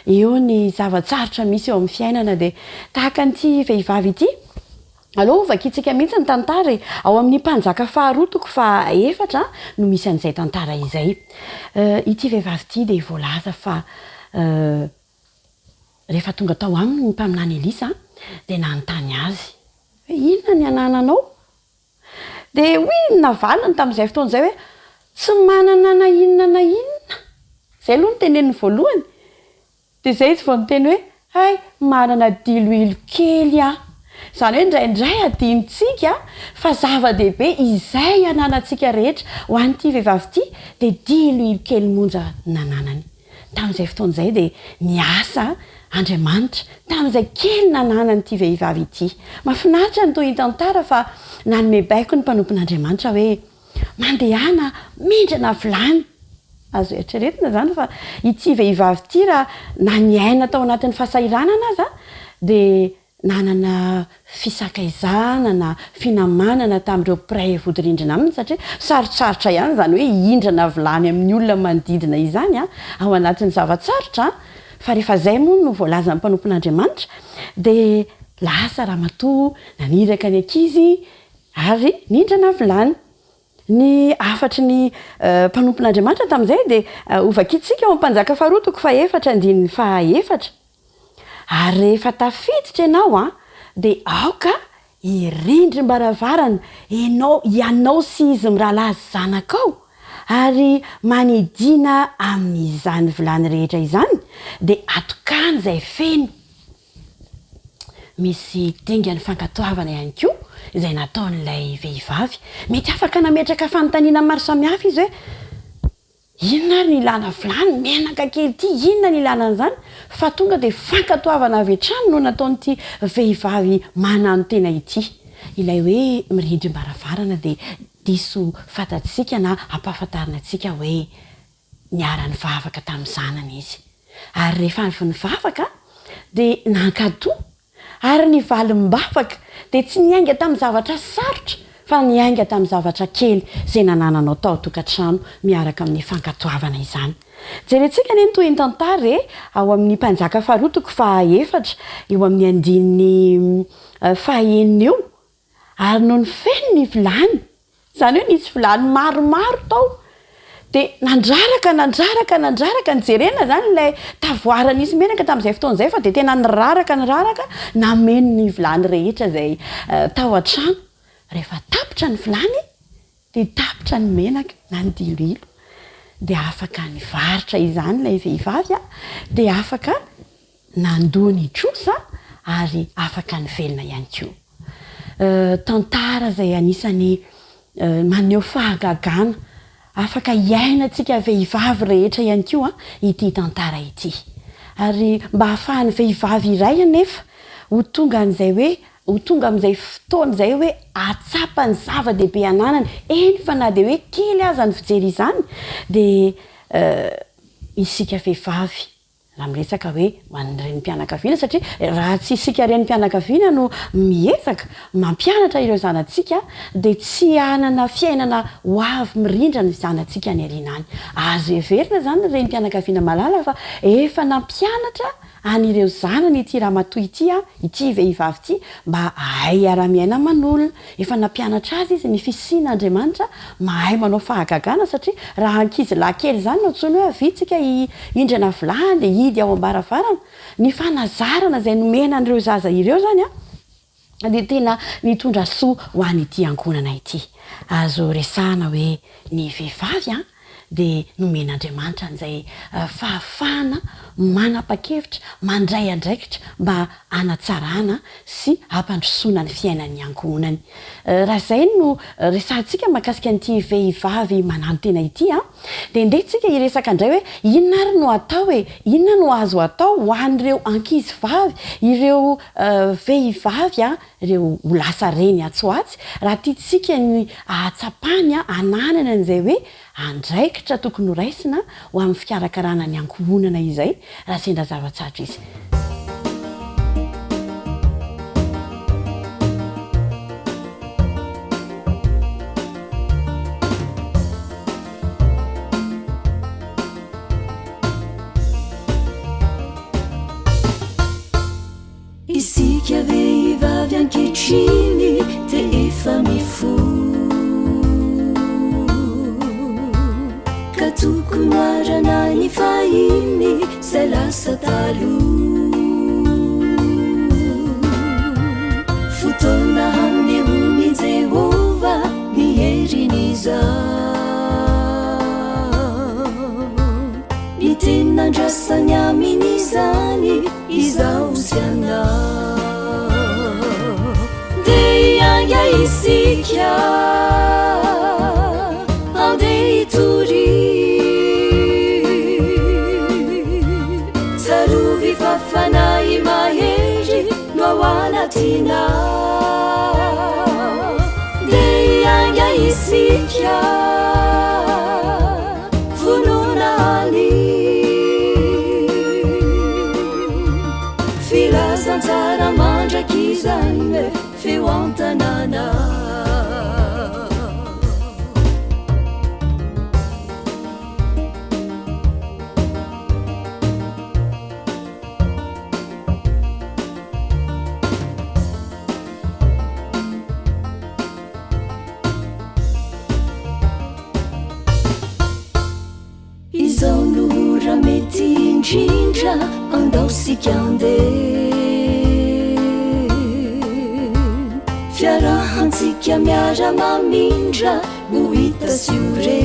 S7: eo ny zavatsarotra misy eo amin'ny fiainana dia tahaka n'ity vehivavy ity aloha vakitsika mihitsy ny tantara ao amin'ny mpanjaka faharoa toko fa efatra no misy an'izay tantara izay ity vehivavy ity dia voalaza fa rehefa tonga tao aminy ny mpaminany Elisa dia nanontany azy hoe inona ny anananao dia hoy navaliny tamin'izay fotoana izay hoe tsy manana na inona na inona izay aloha no teneniny voalohany dia izay izy vao niteny hoe hay manana diloilo kely a izany hoe indraindray adinitsika fa zava-dehibe izay ananantsika rehetra ho an'ity vehivavy ity dia diloilo kely monja nananany tamin'izay fotoana izay dia niasa Andriamanitra tamin'izay kely nanananyity vehivavy ity mahafinaritra ny toy tantara fa nanome baiko ny mpanompon'Andriamanitra hoe mandehana mindrana vilany azo eritreretina zany fa ity vehivavy ity raha na niaina tao anatin'ny fahasahiranana aza dia nanana fisakaizana na finamanana tamin'ireo mpiray vodorindrina aminy satria sarotsarotra ihany zany hoe hindrana vilany amin'ny olona manodidina izany ao anatin'ny zavatsarotra fa rehefa izay moa no voalaza ny mpanompon'Andriamanitra dia lasa ramatoa naniraka ny ankizy ary nindrana vilany ny afatry ny mpanompon'Andriamanitra tamin'izay dia hovakitsika ao mpanjaka faharoa toko fa efatra andininy fa efatra ary rehefa tafiditra ianao dia aoka irindrim-baravarana ianao sy izy mirahalazy zanakao ary manidina amin'izany vilany rehetra izany dia atokany izay feno misy dingany fankatoavana ihany koa izay nataon'ilay vehivavy mety afaka nametraka fanontaniana maro samihafa izy hoe inona ny ilana vilany menaka kely ity inona ny ilana an'izany fa tonga dia fankatoavana avy hatrany no nataon'ity vehivavy manano tena ity ilay hoe mirindrim-baravarana dia diso fatatsika na ampahafantarina antsika hoe niara-ny vavaka tamin'ny zanany izy ary rehefa nivavaka dia nankatoa ary ny valim-bavaka dia tsy niainga tamin'ny zavatra sarotra fa niainga tamin'ny zavatra kely izay nanananao tao tokantrano miaraka amin'ny fankatoavana izany jerentsika ny toy ny tantara ao amin'ny mpanjaka faharoa toko fa efatra eo amin'ny andininy fahaenina eo ary no ny feno ny vilany izany hoe nisy vilany maromaro tao dia nandraraka ny jerena zany ilay tavoara nisy menaka tamin'izay fotoana izay fa dia tena niraraka nameno ny vilany rehetra izay tao an-trano rehefa tapitra ny vilany dia tapitra ny menaka na ny diloilo dia afaka nivarotra izany ilay vehivavy dia afaka nandoa ny trosa ary afaka ny velona ihany koa tantara izay anisany maneho fahagagana afaka iainantsika vehivavy rehetra ihany koa ity tantara ity ary mba hahafahan'ny vehivavy iray anefa ho tonga amin'izay fotoana izay hoe atsapany zava-dehibe ananany eny fa na dia hoe kely aza ny fijery izany dia isika vehivavy raha miresaka hoe ho an'ny renim-pianakaviana satria raha tsy isika renim-pianakaviana no miezaka mampianatra ireo zanatsika dia tsy hanana fiainana ho avy mirindra ny zanatsika any arinany azo everina zany ny renim-pianakaviana malala fa efa nampianatra an'ireo zanany ity raha matoy ity vehivavy ity mba ahay ara-miaina aman'olona efa nampianatra azy izy ny fisian'Andriamanitra mahay manao fahagagana satria raha ankizy lahy kely zany no antsony hoe avitsika indrana vilany dia hidy ao ambaravarana ny fanazarana izay nomena an'ireo zaza ireo zany de tena mitondra soa ho an'ity ankonana ity. Azo resahana hoe ny vehivavy a de nomen'Andriamanitra an'izay fahafahana manapa-kevitra mandray andraikitra mba anatsarana sy ampandrosoana ny fiainan'ny ankonany. Raha izay no resahantsika mahakasika an'ity vehivavy manano tena ity a de ndehantsika hiresaka indray hoe inona ary no atao hoe inona no azo atao ho an'ireo ankizy vavy, ireo vehivavy a ireo ho lasa reny atsoatsy raha tiatsika ny ahatsapany a ananana an'izay hoe andraikitra tokony ho raisina ho amin'ny fikarakarana ny ankohonana izay raha sendra zava-tsatra izy.
S1: Isika vehivavy ankehitriny te efa mifo ka tokony arana ny fahiny zay lasa talo. Fotoana hanehony Jehova miherin'izao ny tenandrasany amin'izany izao sy anao de ianga isika andeha hitory tsarovy fafanahy mahery no ao anatina de ianga isika vononany filazantsara mandraky izany feo an-tanàna. Izao no raha mety indrindra andaosika andeha fiarahantsika miara mamindra ho hita sy ore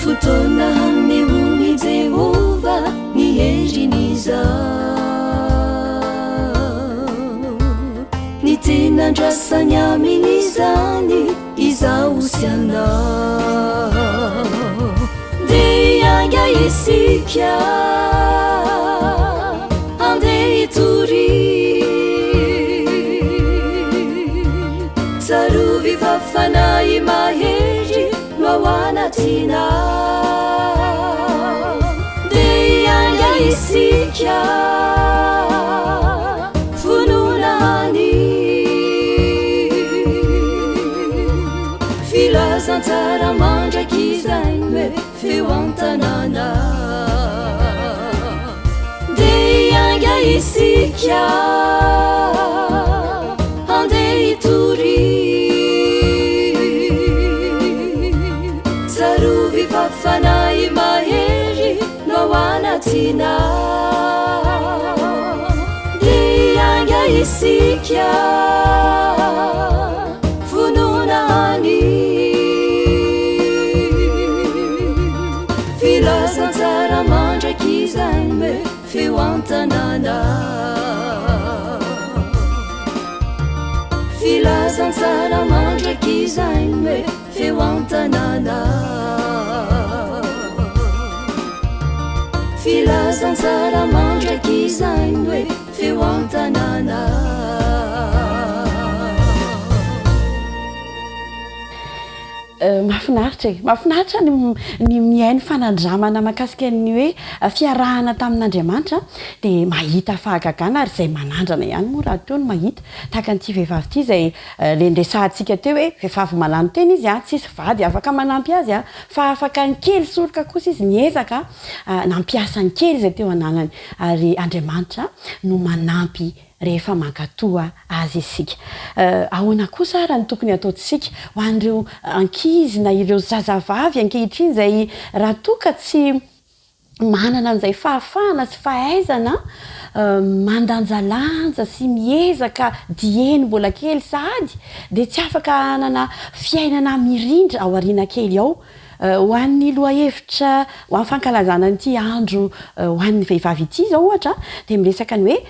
S1: fotoana hanehony Jehova ny herin'izao ny tenandrasany amin'izany izao sy anao de ianga isika andeha hitory tsarovy fafanahy mahery no ao anatina de ianga isika vononany filazantsara mandraky izany feo an-tanàna de ianga isika andeha hitory tsarovy fafanahy mahery no ao anatina de ianga isika vononany filazantsara mandraky izany feo an-tanàna filazantsara mandraky izany feo an-tanàna filazantsara mandraky izany feo an-tanàna.
S7: Mahafinaritra ny mihaino fanandramana mahakasika ny hoe fiarahana tamin'Andriamanitra de mahita fahagagana ary zay manandrana ihany moa raha teo no mahita tahaka an'ity vehivavy ity zay le nresahantsika teo hoe vehivavy malano tena izy a tsisy vady afaka manampy azy a fa afaka ny kely soroka kosa izy niezaka nampiasa ny kely zay teo ananany ary Andriamanitra no manampy rehefa mankatoa azy isika. Ahoana kosa raha ny tokony ataontsika ho an'ireo ankizy na ireo zazavavy ankehitriny zay raha toa ka tsy manana an'izay fahafahana sy fahaizana mandanjalanja sy miezaka dieny mbola kely sady dia tsy afaka anana fiainana mirindra ao ariana kely ao ho an'ny lohahevitra ho amin'ny fankalazana nyity andro ho an'ny vehivavy ity zao ohatra dia miresaka ny hoe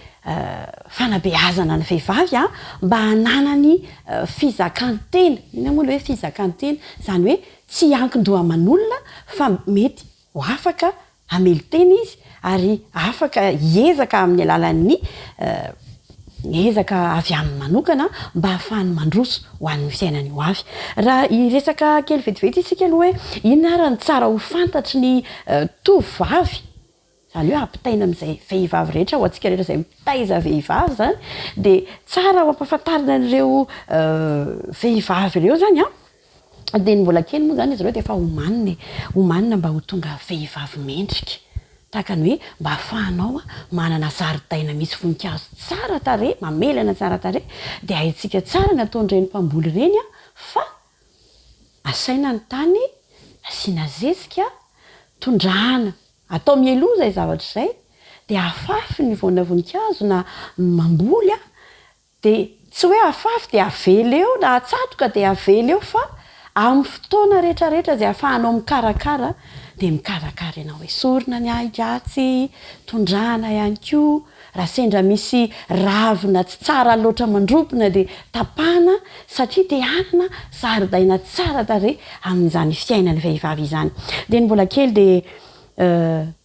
S7: fanabeazana ny vehivavy mba hananany fizakantena ina moa le hoe fizakantena zany hoe tsy ankin-dohaman'olona fa mety ho afaka hamely tena izy ary afaka hiezaka amin'ny alalan'ny ezaka avy amin'ny manokana mba hahafahany mandroso ho an'ny fiainany ho avy raha iresaka kely vetivety isika aloha hoe inona ara ny tsara ho fantatry ny tovavy zany hoe ampitaina amin'izay vehivavy rehetra ho antsika rehetra izay mitaiza vehivavy zany dia tsara ho ampahafantarina an'ireo vehivavy ireo zany dia ny mbola kely moa zany izy ireo dia efa homanina mba ho tonga vehivavy mendrika tahaka ny hoe mba hahafahanao manana zaridaina misy voninkazo tsara tare mamelana tsara tare dia haitsika tsara ny ataon'ireny mpamboly ireny fa asaina ny tany asiana zezika tondrahana atao mieloha zay zavatra izay dia afafy ny voana voninkazo na mamboly dia tsy hoe afafy dia avela eo na atsatoka dia avela eo fa amin'ny fotoana rehetrarehetra zay ahafahanao mikarakara dia mikarakara ianao hoe sorina ny ahidratsy tondrahana ihany koa raha sendra misy ravina tsy tsara loatra mandropona dia tapahana satria te hanana zaridaina tsara tare amin'izany fiainany vehivavy izany dia ny mbola kely dia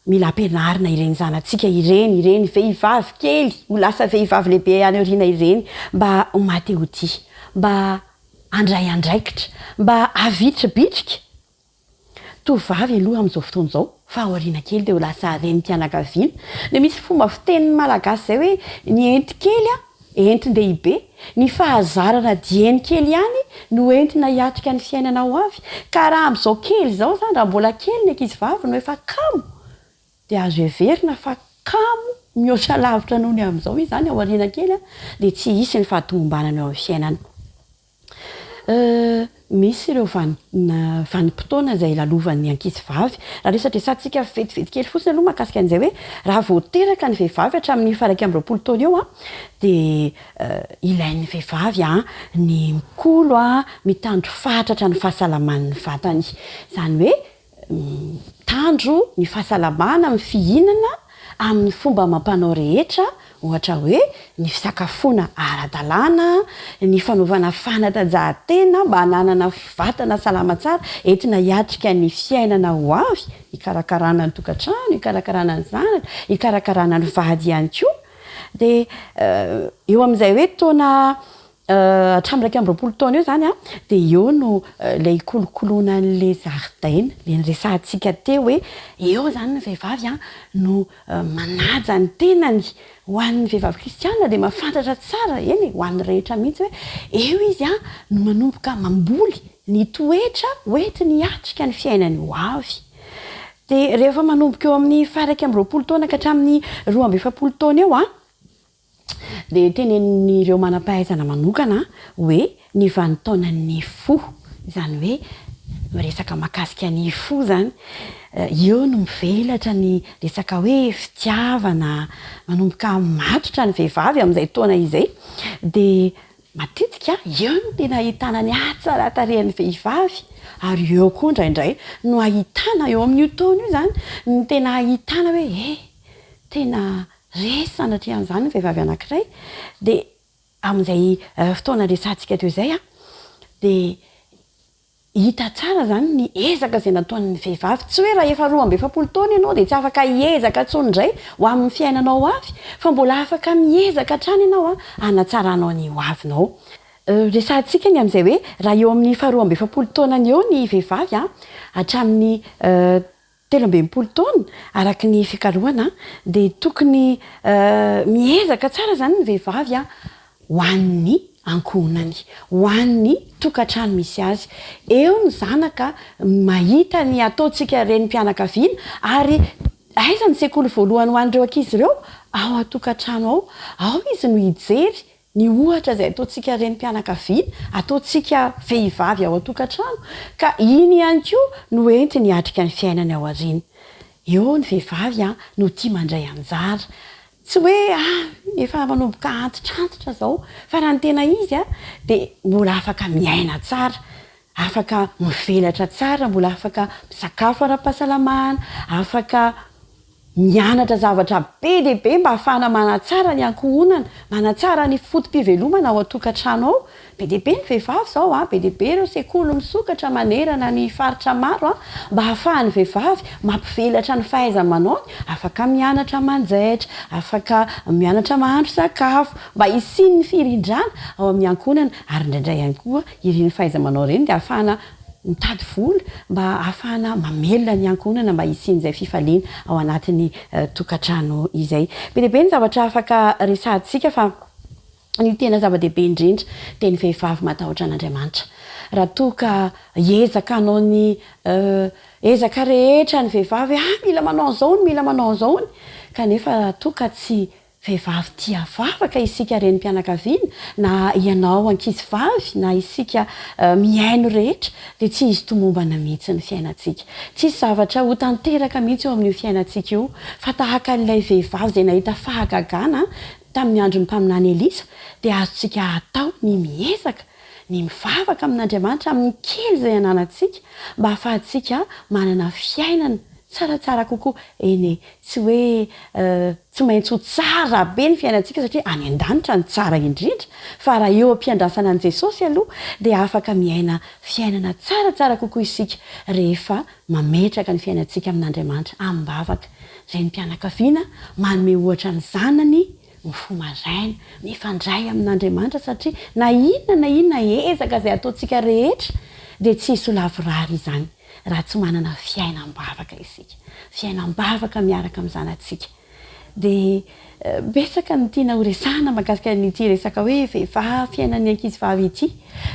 S7: mila ampianarina ireny zanantsika ireny vehivavy kely ho lasa vehivavy lehibe any aoriana ireny mba ho matehoty mba andray andraikitra mba avitribitrika tovavy aloha amin'izao fotoana izao fa aoriana kely dia ho lasa renim-pianakaviana dia misy fomba fitenin'ny malagasy zay hoe ny enti kely entin-dehibe ny fahazarana dieny kely ihany no entina hiatrika ny fiainana ho avy ka raha amin'izao kely izao zany raha mbola kely ny ankizy vavy no efa kamo dia azo heverina fa kamo mihoatra lavitra noho ny amin'izao izy zany ao ariana kely dia tsy hisy ny fahatomombanany eo amin'ny fiainana misy ireo vanim-potoana izay lalovan'ny ankizy vavy raha resatra satsika vetivety kely fotsiny aloha mahakasika an'izay hoe raha voateraka ny vehivavy hatramin'ny 21 taona eo dia ilain'ny vehivavy ny mikolo mitandro fatratra ny fahasalaman'ny vatany zany hoe mitandro ny fahasalamana amin'ny fihinana amin'ny fomba mampanao rehetra ohatra hoe ny fisakafoana ara-dalàna ny fanaovana fanatanjahantena mba hananana vatana salama tsara entina hiatrika ny fiainana ho avy hikarakarana ny tokantrano hikarakarana ny zanaka hikarakarana ny vady ihany koa dia eo amin'izay hoe taona hatramin'ny 20 taona eo zany dia eo no ilay ikolokoloana n'ilay zaridaina le nyresantsika teo hoe eo zany ny vehivavy no manaja ny tenany ho an'ny vehivavy kristiana dia mahafantatra tsara eny ho an'ny rehetra mihitsy hoe eo izy no manomboka mamboly ny toetra hoentiny hiatrika ny fiainany ho avy dia rehefa manomboka eo amin'ny 20 taona ka hatramin'ny 27 taona eo dia tenen'ireo manam-pahaizana manokana hoe ny vanintaonan'ny fo izany hoe miresaka mahakasika ny fo zany eo no mivelatra ny resaka hoe fitiavana manomboka matotra ny vehivavy amin'izay taona izay dia matetika eo no tena ahitana ny atsara tarehan'ny vehivavy ary eo koa indraindray no ahitana eo amin'io taona io zany no tena ahitana hoe tena resy sanatria an'izany ny vehivavy anankiray dia amin'izay fotoana resantsika teo izay dia hita tsara zany ny ezaka izay nataon'ny vehivavy tsy hoe raha efa 20 taona ianao dia tsy afaka hiezaka intsony indray ho amin'ny fiainanao avy fa mbola afaka miezaka hatrany ianao hanatsaranao ny ho avinao resantsika ny amin'izay hoe raha eo amin'ny 20 taonany eo ny vehivavy hatramin'ny 13 taona araka ny fikarohana dia tokony miezaka tsara zany ny vehivavy ho an'ny ankonany ho an'ny tokantrano misy azy eo ny zanaka mahita ny ataontsika renim-pianakaviana ary aiza ny sekoly voalohany ho an'ireo ankizy ireo ao atokantrano ao izy no hijery ny ohatra izay ataontsika renim-pianakaviana ataontsika vehivavy ao atokantrano ka iny ihany koa no entiny hiatrika ny fiainany ao ariana eo ny vehivavy a no tia mandray anjara tsy hoe efa manomboka antitrantitra zao fa raha ny tena izy a dia mbola afaka miaina tsara, afaka mivelatra tsara, mbola afaka misakafo ara-pahasalamana, afaka mianatra zavatra be dia be mba ahafahana manatsara ny ankohonana, manatsara ny fotom-pivelomana ao an-tokantrano ao. Be dia be ny vehivavy zao a, be dia be ireo sekoly misokatra manerana ny faritra maro a, mba ahafahany vehivavy mampivelatra ny fahaiza-manaony, afaka mianatra manjaitra, afaka mianatra mahandro sakafo, mba hisiny ny firindrana ao amin'ny ankohonana, ary indraindray ihany koa ireny fahaiza-manao ireny dia ahafahana mitady vola mba ahafahana mamelona ny ankohonana mba hisin'izay fifaliana ao anatin'ny tokantrano izay. Be dia be ny zavatra afaka resahantsika fa ny tena zava-dehibe indrindra dia ny vehivavy matahotra an'Andriamanitra. Raha toa ka ezaka hanao ny ezaka rehetra ny vehivavy mila manao an'izao mila manao an'izao kanefa raha toa ka tsy vehivavy tia vavaka isika renim-pianakaviana na ianao ankizy vavy na isika miaino rehetra dia tsy izy tomombana mihitsy ny fiainantsika, tsy isy zavatra ho tanteraka mihitsy eo amin'io fiainantsika io fa tahaka ilay vehivavy izay nahita fahagagana tamin'ny andron'ny mpaminany Elisa dia azontsika atao ny miezaka ny mivavaka amin'Andriamanitra amin'ny kely izay ananantsika mba ahafahantsika manana fiainana tsaratsara kokoa. Eny tsy hoe tsy maintsy ho tsara be ny fiainantsika satria any an-danitra ny tsara indrindra, fa raha eo am-piandrasana an' Jesosy aloha dia afaka miaina fiainana tsaratsara kokoa isika rehefa mametraka ny fiainantsika amin'Andriamanitra am-bavaka. Renim-pianakaviana manome ohatra ny zanany mifo maraina, mifandray amin'Andriamanitra satria na inona ezaka izay ataontsika rehetra dia tsy hisy ho lavorary izany raha tsy manana fiainam-bavaka isika, fiainam-bavaka miaraka amin'ny zanantsika. Dia betsaka ny tiana ho resahana mahakasika n'ity resaka hoe vehivavy fiainan'ny ankizy vavy ity,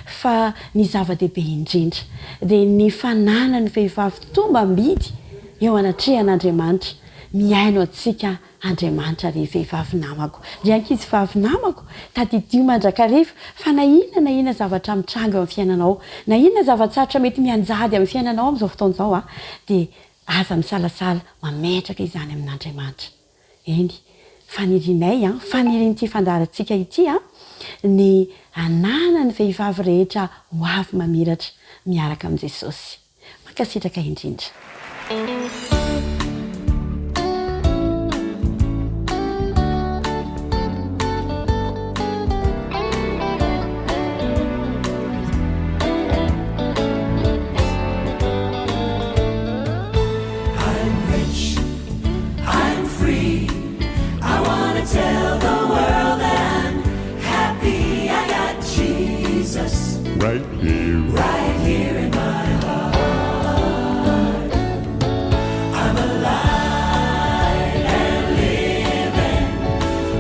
S7: fa ny zava-dehibe indrindra dia ny fananany vehivavy tombam-bidy eo anatrehan'Andriamanitra. Miaino antsika Andriamanitra ry vehivavy namako, ry ankizy vavy namako, tadidio mandrakariva fa na inona zavatra mitranga eo amin'ny fiainanao, na inona zavatsarotra mety mianjady amin'ny fiainanao amin'izao fotoana izao dia aza misalasala mametraka izany amin'Andriamanitra. Eny, fanirinay fanirian'ity fandaharantsika ity ny anana ny vehivavy rehetra ho avy mamiratra miaraka amin'i Jesosy. Mankasitraka indrindra.
S2: Right here in my heart. I'm alive and living,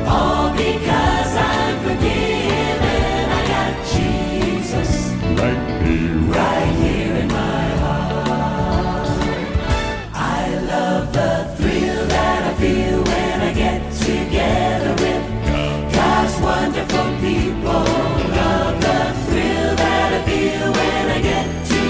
S2: all because I'm forgiven. I got Jesus right here in my heart. I love the thrill that I feel when I get together with God's wonderful people. Love the thrill that I feel when I get to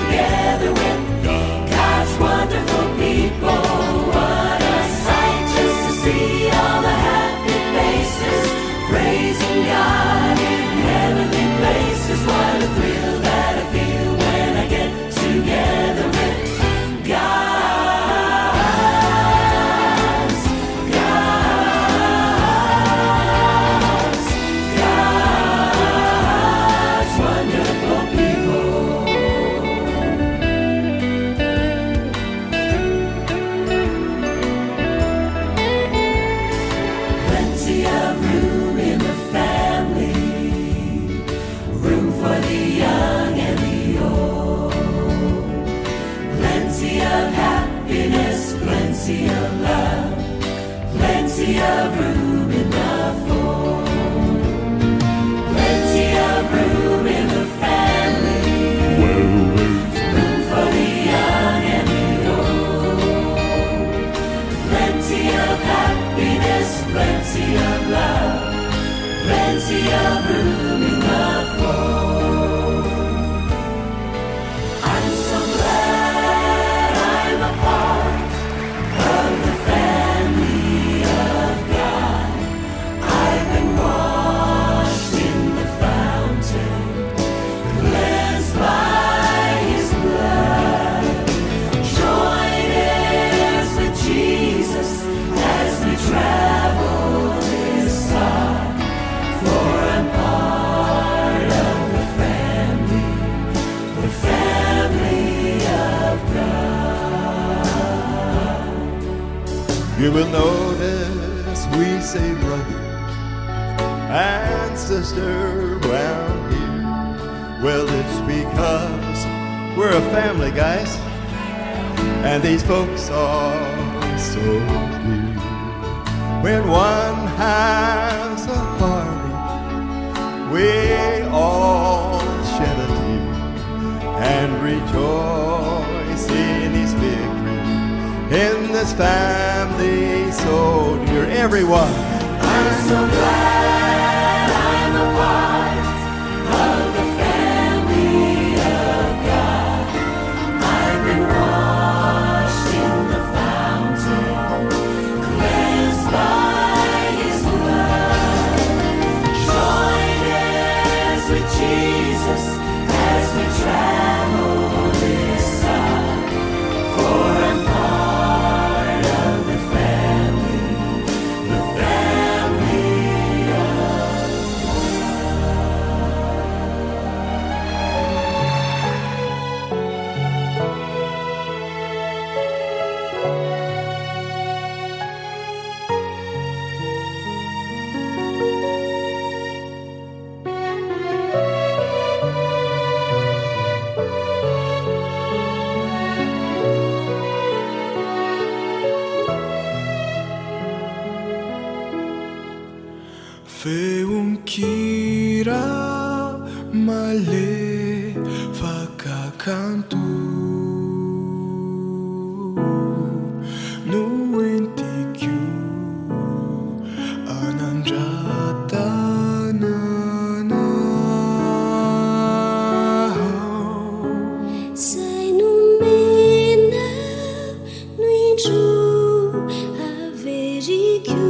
S8: You will notice we say brother and sister round here. Well, it's because we're a family, guys, and these folks are so dear. When one has a party, we all shed a tear and rejoice in his victory in this family so dear. Everyone,
S2: I'm so glad I'm a part of the family of God. I've been washed in the fountain, cleansed by his blood. Join hands with Jesus as we travel this side, for I'm part of the family of
S9: Feonkira malefa kakanto no entikyo anandratanana
S3: Sai nomena no indro averiko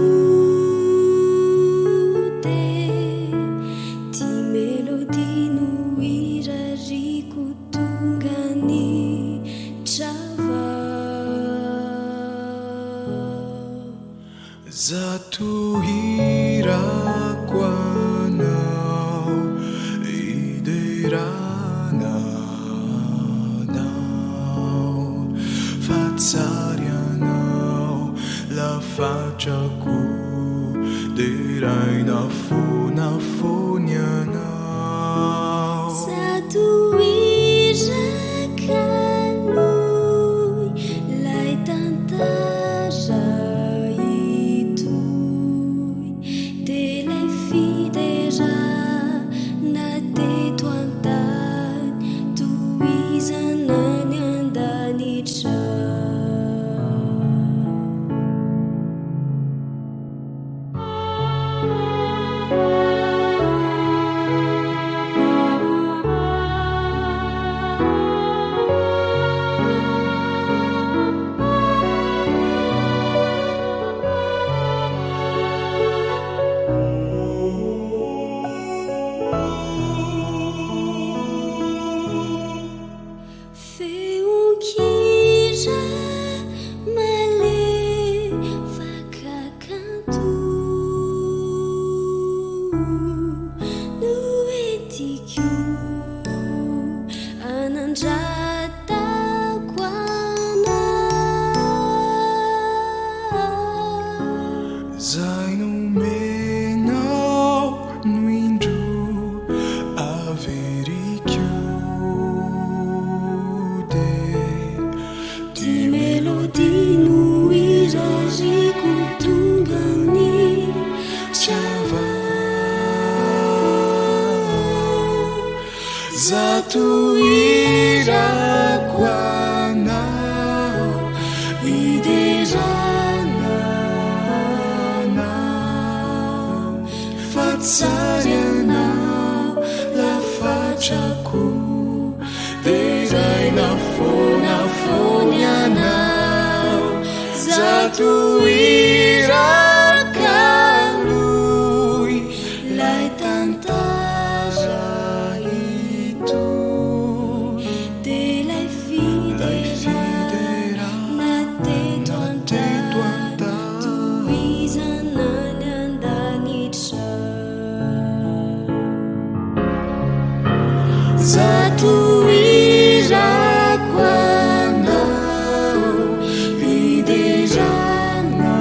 S9: Zatuhira kwanao iderana nao fazzarianao la faccia cu deraina fona fonianao
S3: Zatuhira kanoi lai tantara
S9: Zatuhira kwanao iderana nao fazzarianao la faccia cu deraina fona fonianao Zatuhira kanui lai tantara
S3: Zatuhira kwanao iderana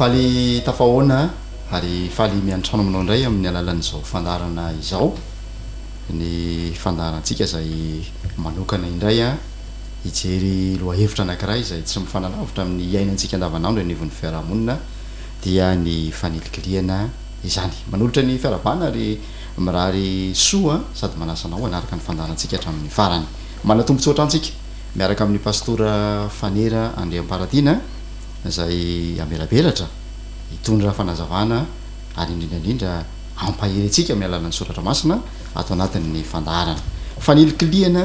S10: faly tafahoana ary faly miantrano aminao indray amin'ny alalan'izao fandarana izao ny fandarantsika zay manokana indray a hijery loahevitra anankiray zay tsy mifanalavitra amin'ny iainantsika andavanandro anivon'ny fiarahamonina dia ny fanilikiliana izany manolotra ny fiarabana ary mirary soa sady manasanao anaraka ny fandarantsika hatramin'ny farany manatombontsotra antsika miaraka amin'ny pastora fanera andriam-paradina zay amelabelatra hitondra fanazavana ary indrindraindrindra ampaherytsika amin'ny alalan'ny soratra masina ato anatin'ny fandarana fanilikiliana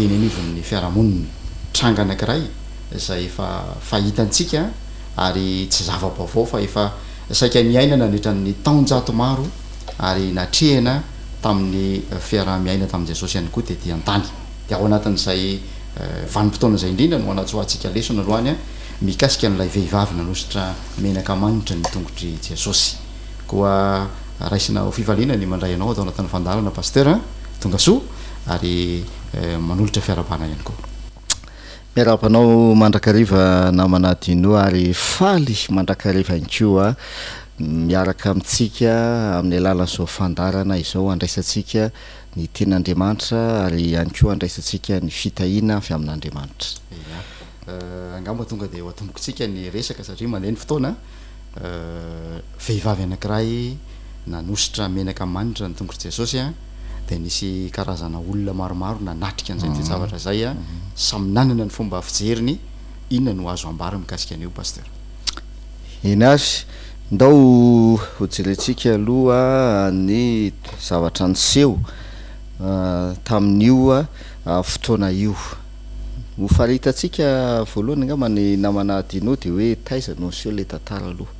S10: eny anivon'ny fiarahamonina tranga anankiray zay efa fahitantsika ary tsy zava-baovao fa efa saika miaina nandritran'ny taonjato maro ary natrehana tamin'ny fiaraha-miaina tamin'i Jesosy ihany koa tetỳ an-tany dia ao anatin'izay vanim-potoana zay indrindra no anatsoantsika lesona aloany a mikasika n'ilay vehivavy nanositra menaka manitra ny tongotry Jesosy koa raisina ho fivaliana ny mandray anao atao anatin'ny fandarana pasteur tonga soa ary manolotra fiarabana ihany koa
S11: miarabanao mandrakariva namana dino ary faly mandrakariva inkoa miaraka amintsika amin'ny alalan'izao fandarana izao andraisantsika ny ten'Andriamanitra ary ihany koa andraisantsika ny fitahiana avy amin'Andriamanitra.
S10: Angamba tonga dia ho atombokontsika ny resaka satria mandeha ny fotoana vehivavy anankiray nanositra menaka manitra ny tongotry Jesosy a dia nisy karazana olona maromaro nanatrika an'izay toejavatra zay a samy nanana ny fomba fijeriny inona no azo ambara mikasika an'io pasteur
S11: eny azy ndao hojerentsika aloha ny zavatra niseho tamin'io fotoana io ho faritantsika voalohany angamba ny namana dino dia hoe taiza no niseho le tantara aloha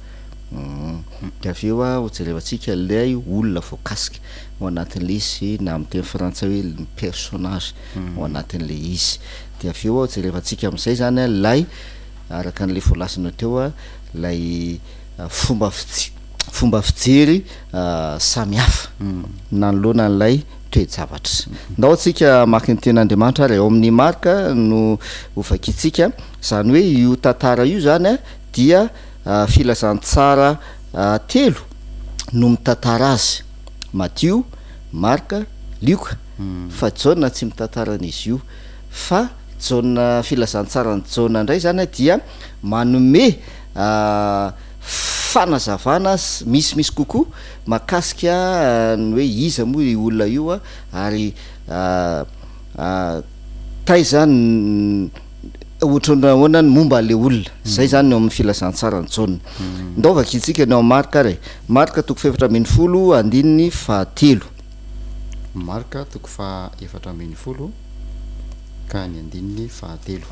S11: dia avy eo hojerevantsika lay olona voakasika ao anatin'le izy na amin'ny teny frantsay hoe ny personnage ao anatin'le izy dia avy eo hojerevantsika amin'izay zany lay araka an'le voalasina teo lay fomba fijery samihafa nanoloana n'lay toejavatra ndao atsika maky ny ten'Andriamanitra ary ao amin'ny marka no hovakitsika zany hoe io tantara io zany dia filazantsara telo no mitantara azy Matthieu, Marka, Luka fa Jauna tsy mitantaran'izy io fa Jauna filazantsara ny Jauna indray zany dia manome fanazavana misy kokoa makasika ny hoe iza moa i olona io ary taiza ohatrana ahoana ny momba le olona zay zany eo amin'ny filazantsara ny Jauna ndao vakitsika ny ao Marka ary Marka toko faefatra ambin'ny folo andininy fahatelo
S10: Marka toko faefatra ambin'ny folo ka ny andininy fahatelo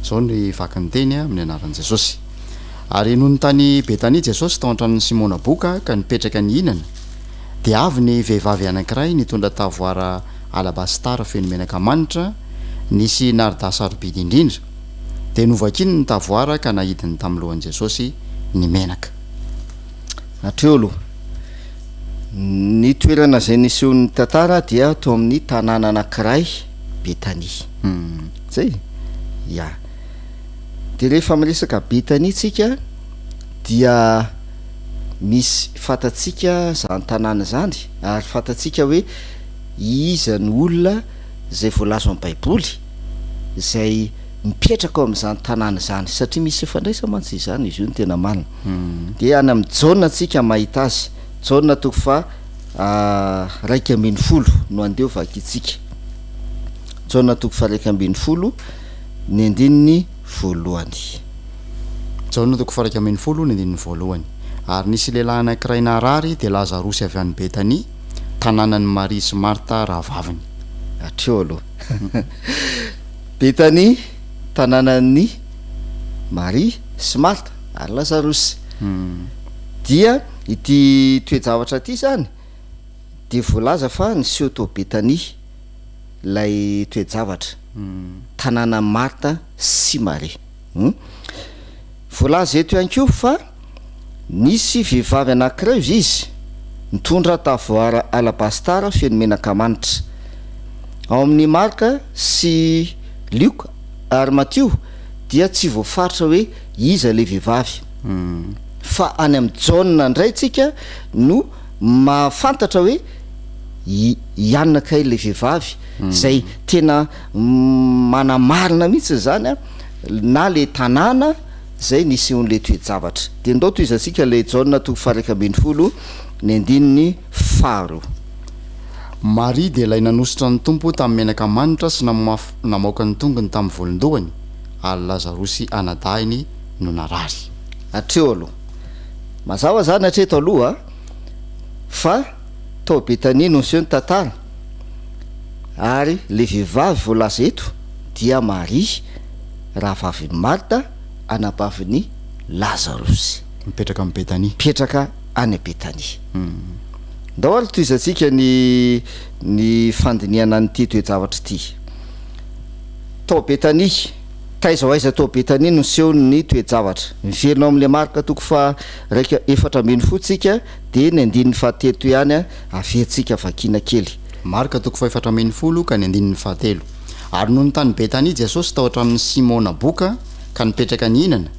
S10: zao ny vakany teny amin'ny anaran'i Jesosy ary noho ny tany Betania Jesosy tao an-tranon'ny Simona boka ka nipetraka ny hinana dia avy ny vehivavy anankiray nitondra tavoara alabastara feno menaka manitra nisy naridasa sarobidy indrindra dia novakiny ny tavoara ka nahidiny tamin'ny Jesosy ny menaka
S11: atreo aloha ny toerana zay niseho ny tantara dia atao amin'ny tanàna anankiray Betania zay ya dia rehefa miresaka Betania tsika dia misy fatatsika zany tanàna zany ary fatatsika hoe iza ny olona zay voalazo amin'ny baiboly zay mipetraka ao amin'izany tanàna zany satria misy fandraisa mantsy izany izy io ny tena marina dia any amin'ny Jauna tsika mahita azy Jauna toko fa 2:10 no andeha vakitsika Jauna toko fa 2:10 ny andininy voalohany
S10: Jauna toko fa 2:10 ny andininy voalohany ary nisy lehilahy anankiray narary dia Lazarosy avy any Betania tanànan'ny Maria sy Marta rahavaviny
S11: atreo aloha Betania tanànan'ny Maria sy Marta ary Lazarosy dia ity toejavatra ity zany dia voalaza fa niseho tao Betania lay toejavatra tanàna Marta sy Maria voalaza eto ihany koa fa nisy vehivavy anankiray izy mitondra tavoara alabastara feno menaka manitra ao amin'ny marka sy lioka ary matio dia tsy voafaritra hoe iza le vehivavy fa any amin'ny jauna ndray tsika no mahafantatra hoe ianina kay le vehivavy zay tena manamarina mihitsy zany a na le tanàna zay nisy on'le toejavatra de ndao toy izantsika le jauna toko faraka ambin'ny folo ny andininy faro
S10: Maria dia ilay nanositra ny tompo tamin'ny menaka manitra sy namoaka ny tongony tamin'ny volondohany ary Lazarosy anadahiny no narary
S11: atreo aloha mazava zany hatreto aloha fa tao Betania no niseho ny tantara ary le vehivavy voalaza eto dia Maria rahavaviny Marta anapavin'ny Lazarosy
S10: mipetraka amin'ny Betania
S11: mipetraka any Betania ndao ary toy izantsika ny fandiniana nyity toejavatra ity tao Betania taiza ho aiza tao Betania no niseho ny toejavatra miverinao amin'le marka toko fa raika 4 fotsika de ny andininy fahateto ihany aventsika vakina kely
S10: marka toko fa 4 ka ny andininy fahatelo ary noho ny tany Betania Jesosy tao hatramin'ny Simona boka ka nipetraka ny hinana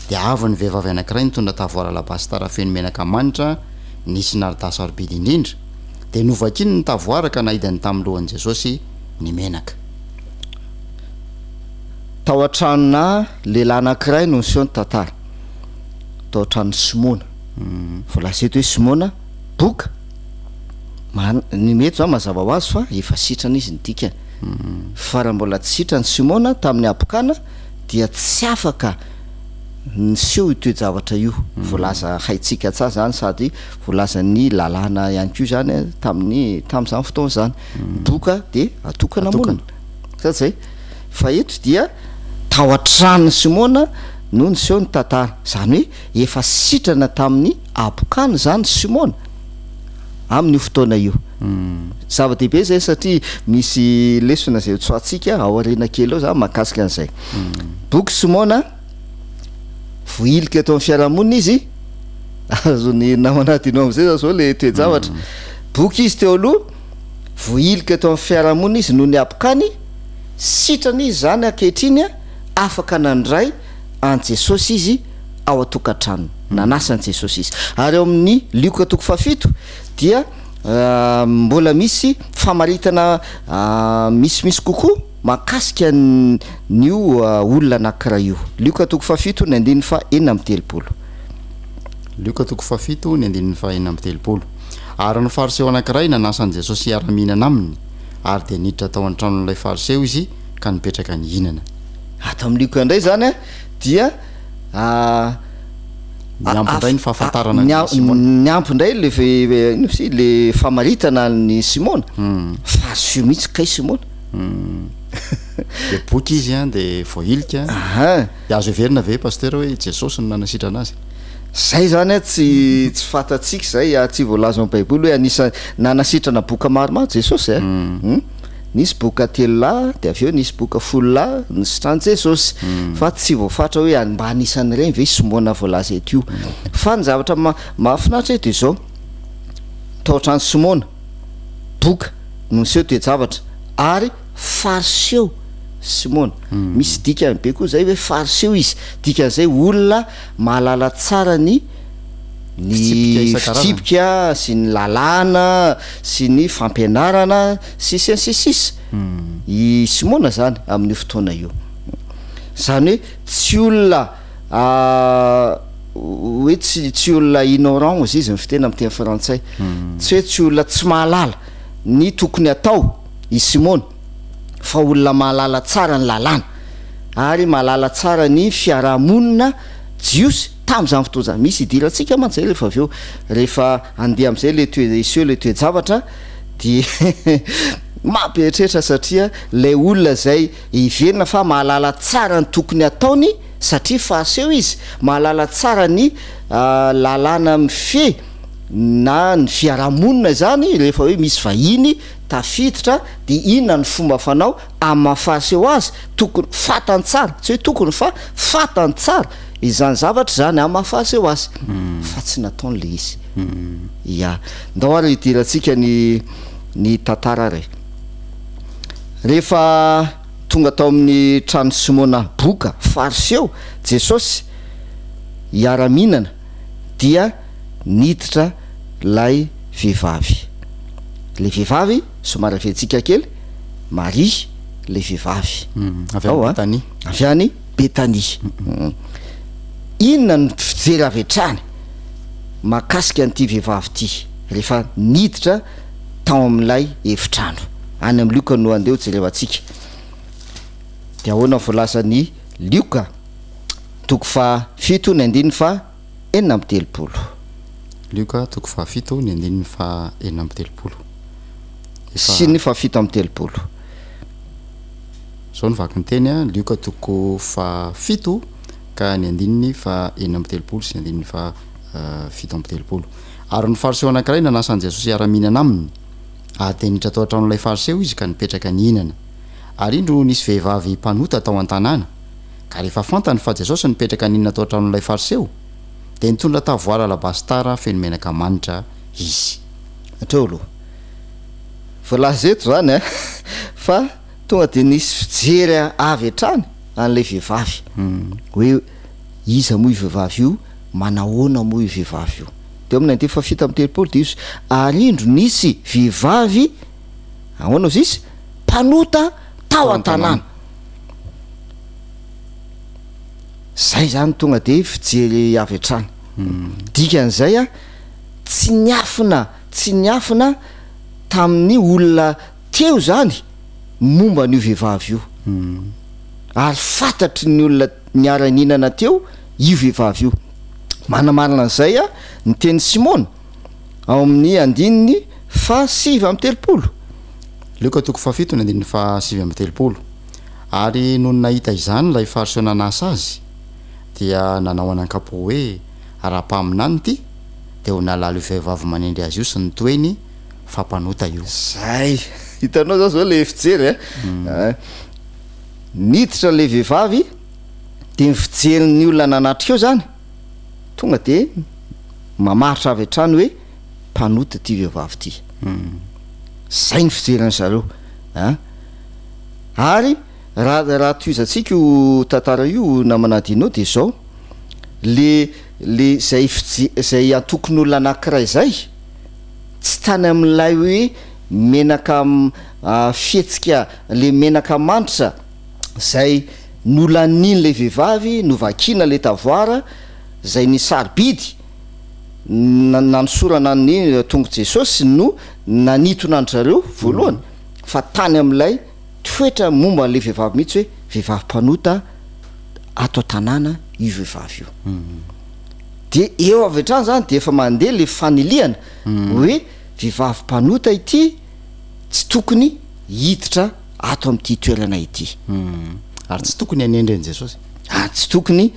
S10: dia avy ny vehivavy anankiray nitondra tavoara labasy tarafeny menaka manitra nisy naridasa sarobidy indrindra dia novakiny ny tavoara ka nahidany tamin'ny lohan'i Jesosy ny menaka
S11: tao an-tranona lehilahy anankiray no niseho ny tantara tao an-tranony Simona voalaza eto hoe Simona boka ny mety zao mazava ho azy fa efa sitrana izy ny dikany fa raha mbola tsy sitrany Simona tamin'ny apokana dia tsy afaka niseho itoejavatra io voalaza haitsika tsara zany sady voalaza ny lalàna ihany koa zany tamin'izany fotoana zany boka de atokana monina sa zay fa eto dia tao an-tranony Simona no niseho ny tantara zany hoe efa sitrana tamin'ny apokana zany Simona amin'ny fotoana io zava-dehibe zay satria misy lesona zay tsoatsika ao arena kely ao zany mahakasika an'izay boky Simona voilika eto amin'ny fiarahamonina izy azony namanadinao am'izay zao le toejavatra boky izy teo aloha voilika eto amin'ny fiarahamonina izy noho ny apokany sitrana izy zany ankehitriny afaka nandray an Jesosy izy ao atokantrano nanasany Jesosy izy ary ao amin'ny lioka toko 7 dia mbola misy famaritana misimisy kokoa mahakasika nio olona anankiray io lioka toko 7 ny andininy fa 4
S10: lioka toko 7 ny andininy fa 4 ary ny fariseo anankiray nanasany Jesosy hiara-mihinana aminy ary dia niditra tao an-tranon'ilay fariseo izy ka nipetraka ny hinana
S11: ato amin'ny lioka indray zany dia
S10: niampindray ny fahafantarana
S11: ny ampindray le famaritana ny Simona fariseo mihitsy kay Simona
S10: de boky izy de voilika de azo everina ve pasteur hoe Jesosy no nanasitra anazy
S11: zay zany tsy fatatsika zay tsy voalaza amin'ny baiboly hoe anisa nanasitrana boka maromaro Jesosy nisy boka 3 lahy de aveo nisy boka 10 lahy nisitrany Jesosy fa tsy voafatra hoe mba anisany reny ve Simona voalaza eto io fa ny zavatra mahafinaritra eto izao tao an-trano Simona boka no niseho toejavatra ary fariseo Simona misy dikany be koa zay hoe fariseo izy dikan'izay olona mahalala tsara ny fitsipika sy ny lalàna sy ny fampianarana sisy i Simona zany amin'ny fotoana io zany hoe tsy olona hoe tsy olona ignorant izy izy ny fitena amin'ny teny frantsay tsy hoe tsy olona tsy mahalala ny tokony atao i Simona fa olona mahalala tsara ny lalàna ary mahalala tsara ny fiarahamonina jiosy tamin'izany fotoana misy idirantsika mantsy zay rehefa andeha am'izay le iseho le toejavatra de mampieritreritra satria lay olona zay iverina fa mahalala tsara ny tokony ataony satria fariseo izy mahalala tsara ny lalàna mife na ny fiarahamonina zany rehefa hoe misy vahiny tafiditra de inona ny fomba fanao amin'ny mahafariseo azy tokony fatany tsara tsy hoe tokony fa fatany tsara izany zavatra zany amin'ny mahafariseo azy fa tsy nataon'le izy ndao ary idirantsika ny tantara ray rehefa tonga tao amin'ny trano simona boka fariseo jesosy hiara-minana dia niditra lay vehivavy, le vehivavy somary avetsika kely Maria le vehivavy avy any Betania. Inona ny fijery avy hatrany mahakasika an'ity vehivavy ty rehefa niditra tao amin'ilay efitrano any amin'ny Lioka no andeha jerevantsika. De ahoana voalasa ny Lioka 7:7-8.
S10: Lioka 7:7-8.
S11: Sy ny 7:7.
S10: Zao ny vaky ny teny a Lioka 7 ka ny 9:7 sy ny 7:7. Ary ny fariseo anankiray nanasan'i Jesosy hiara-minana aminy. Atenitra tao an-tranon'ilay fariseo izy ka nipetraka nihinana. Ary indro nisy vehivavy mpanota tao an-tanàna. Ka rehefa fantany fa Jesosy nipetraka nihinana tao an-tranon'ilay fariseo, de nitondra tavoara alabastara feno menaka manitra izy.
S11: Atreo aloha. Voalaza eto zany fa tonga de nisy fijery avy hatrany an'ilay vehivavy. Hoe iza moa io vehivavy io, manahoana moa io vehivavy io. De amin'ny 7:7 de izy ary indro nisy vehivavy ahoana izy izy mpanota tao an-tanàna. Zay zany tonga de fijery avy hatrany. Dikan'izay a tsy niafina tamin'ny olona teo zany momba n'io vehivavy io. Ary fantatry ny olona niara-ninana teo io vehivavy io. Manamarina an'izay a ny teny Simona ao amin'ny 7:7.
S10: Lioka 7:7-7. Ary no nahita izany lay fariseo nanasa azy dia nanao anan-kapo hoe ara-paminany ty de ho nalalo io vehivavy manendry azy io sy ny toeny fampanota io.
S11: Zay hitanao zao le fijery niditra le vehivavy de ny fijeryn'ny olona nanatrika eo zany tonga de mamaritra avy hatrany hoe mpanota ty vehivavy ty. Zay ny fijeriny zareo ary raha toizantsika io tantara io namanadinao de zao le zay atokon'olona anankiray zay tsy tany amin'ilay hoe menaka fihetsika le menaka manitra zay nolanin' le vehivavy novakina le tavoara zay ny sarobidy nanosorana ny tongo Jesosy no nanitona an-drareo voalohany fa tany amin'ilay toetra momba n'le vehivavy mihitsy hoe vehivavy mpanota ato tanàna io vehivavy io. De eo avy hatrany zany de efa mandeha le faniliana hoe vehivavy mpanota ity tsy tokony hiditra ato amin'ity toerana ity.
S10: Ary tsy tokony hanendry an' Jesosy.
S11: Tsy tokony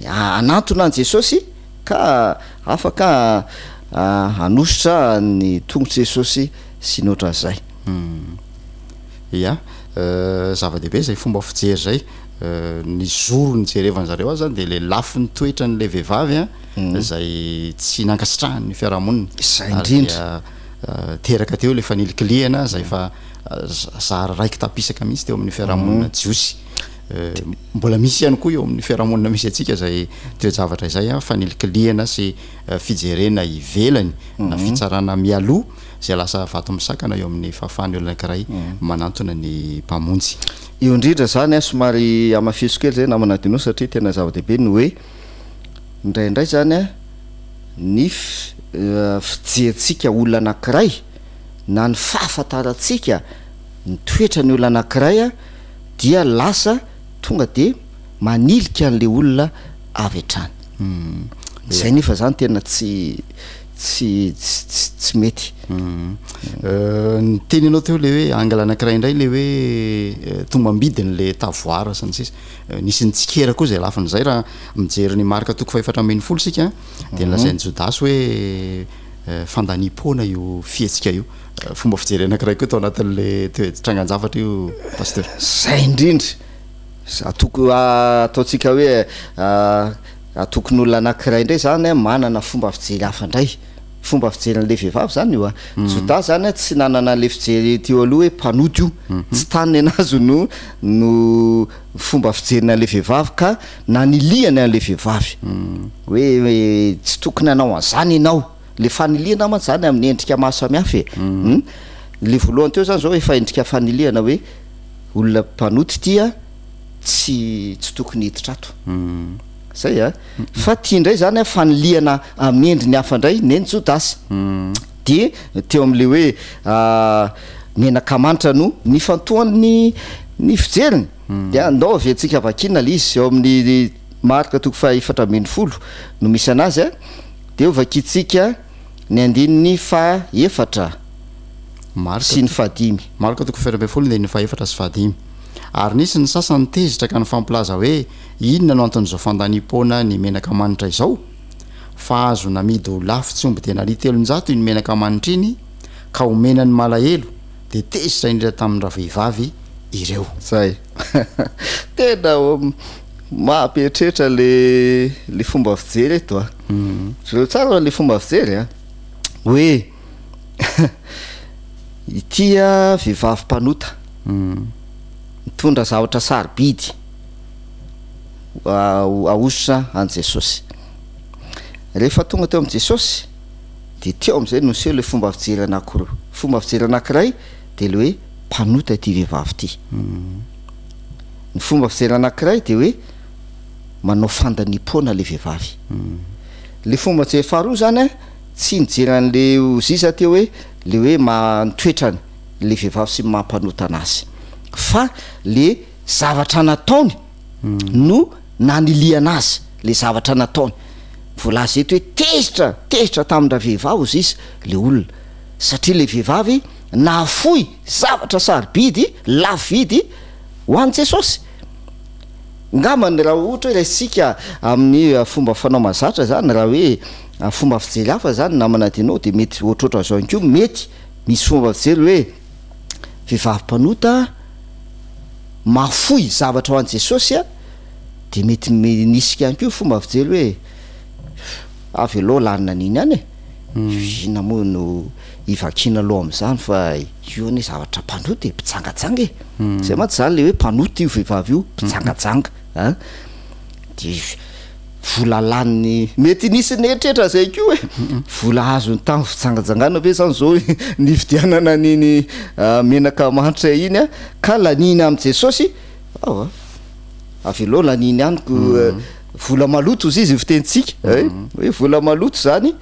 S11: anatona an' Jesosy ka afaka anositra ny tongotra Jesosy sy ny ohatran'izay.
S10: Ia, zava-dehibe zay fomba fijery zay. Ny zoro ny jerevany zareo azy zany de le lafiny toetra n'le vehivavy zay tsy nankasitrahany ny fiarahamonina.
S11: Zay indrindra
S10: teraka teo le fanilikiliana zay fa zara raiky tapisaka mihitsy teo amin'ny fiarahamonina jiosy. Mbola misy ihany koa eo amin'ny fiarahamonina misy atsika zay toe-javatra izay fanilikiliana sy fijerena ivelany na fitsarana mialoha zay lasa vato misakana eo amin'ny fahafahany olona anankiray manantona ny mpamonjy.
S11: Io indrindra zany somary amafeso kely zay namanadinao satria tena zava-dehibe ny hoe indraindray zany ny fijerentsika olona anankiray na ny fahafantarantsika ny toetra ny olona anankiray dia lasa tonga de manilika an'le olona avy hatrany. Zay nefa zany tena tsy mety.
S10: Ny teny anao teo le hoe angala anankiray indray le hoe tombambidiny le tavoara sy ny sisa nisy ny tsikera koa zay lafiny zay raha mijery ny Marka 4:40 sika de nlazain'ny Jodasy hoe fandaniam-poana io fihetsika io. Fomba fijery anankiray koa tao anatin'le trangan-javatra io pasteur.
S11: Zay indrindra ataontsika hoe atokon'olona anankiray indray zany manana fomba fijery hafa indray fomba fijeran'le vehivavy zany io a Judas zany a tsy nanana le fijery teo aloha hoe mpanoty io tsy taniny anazy no fomba fijerina le vehivavy ka naniliany an'le vehivavy hoe tsy tokony anao an'izany ianao le faniliana mantsy zany amin'ny endrika maro samihafa le voalohany teo zany zao efa endrika faniliana hoe olona mpanoty tia tsy tokony hiditra ato zay a fa tia indray zany a faniliana amin'ny endriny hafa indray neny Jodasy de teo am'le hoe menaka manitra no ny fantohany ny fijeriny de andao avy antsika avakina le izy eo amin'ny marika 4:1 no misy anazy a de ovakitsika ny andininy fa efatra sy ny fahadimy
S10: marika 4:1 de ny fa efatra sy fahadimy ary nisy ny sasany tezitra ka ny fampilaza hoe inona no anton'izao fandaniam-poana ny menaka manitra izao fa azo namidy ho lafo tsy omby tena 300 iny menaka manitra iny ka omena ny malahelo de tezitra indrindra tamin'ny ravehivavy ireo
S11: zay tena mahapetrehitra le fomba fijery eto a zao tsara le fomba fijery a hoe itia vehivavy mpanota mitondra zavatra sarobidy ahositra an Jesosy rehefa tonga teo amin'i Jesosy de teo am'izay noseho le fomba fijery anankiroa fomba fijery anankiray de le hoe mpanota ty vehivavy ty ny fomba fijery anankiray de hoe manao fandaniam-poana le vehivavy le fomba fijery faharoa zany a tsy nijery an'le Ozisa teo hoe le hoe mantoetrany le vehivavy sy mampanota anazy fa le zavatra nataony no naniliana azy le zavatra nataony voalaza eto hoe tezitra tamin'ny vehivavy Ozisa le olona satria le vehivavy nafoy zavatra sarobidy lafo vidy ho an'i Jesosy ngamany raha ohatra hoe raisika amin'ny fomba fanao mazatra zany raha hoe fomba fijery hafa zany namanadinao de mety ohatrohatra zao ihany koa mety misy fomba fijery hoe vehivavy mpanota mafoy zavatra ho an'i Jesosy a de mety nisika ihany koa fomba fijery hoe avy aloha lanina an'iny any ina moa no ivakina aloha am'izany fa io ane zavatra mpanota e mpitsangajanga zay mantsy zany le hoe mpanota io vehivavy io mpitsangajanga a de vola laniny mety nisy neritretra zay koa hoe vola azony tamin'ny fitsangajangana ve zany zao nividianana niny menaka manitra iny a ka laniny am' Jesosy avy aloha laniny anyko vola maloto izy fitentsika hoe vola maloto zany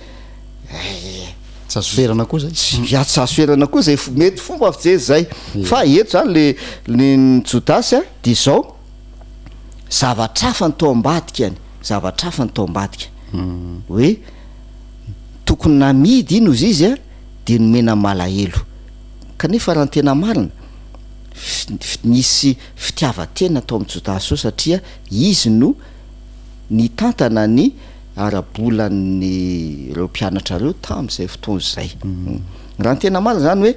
S10: tsy azo ferana koa zay
S11: tsy azo ferana koa zay mety fomba fijery zay fa eto zany le Jodasy a de zao zavatra hafa ny tao ambadika any zavatra hafa ny tao ambadika hoe tokony namidy iny ozy izy a de nomena malahelo kanefa raha ny tena marina nisy fitiavatena tao amin'ny Jodasy ao satria izy no ny tantana ny arabolan'ny ireo mpianatra reo tamin'izay fotoana zay raha ny tena marina zany hoe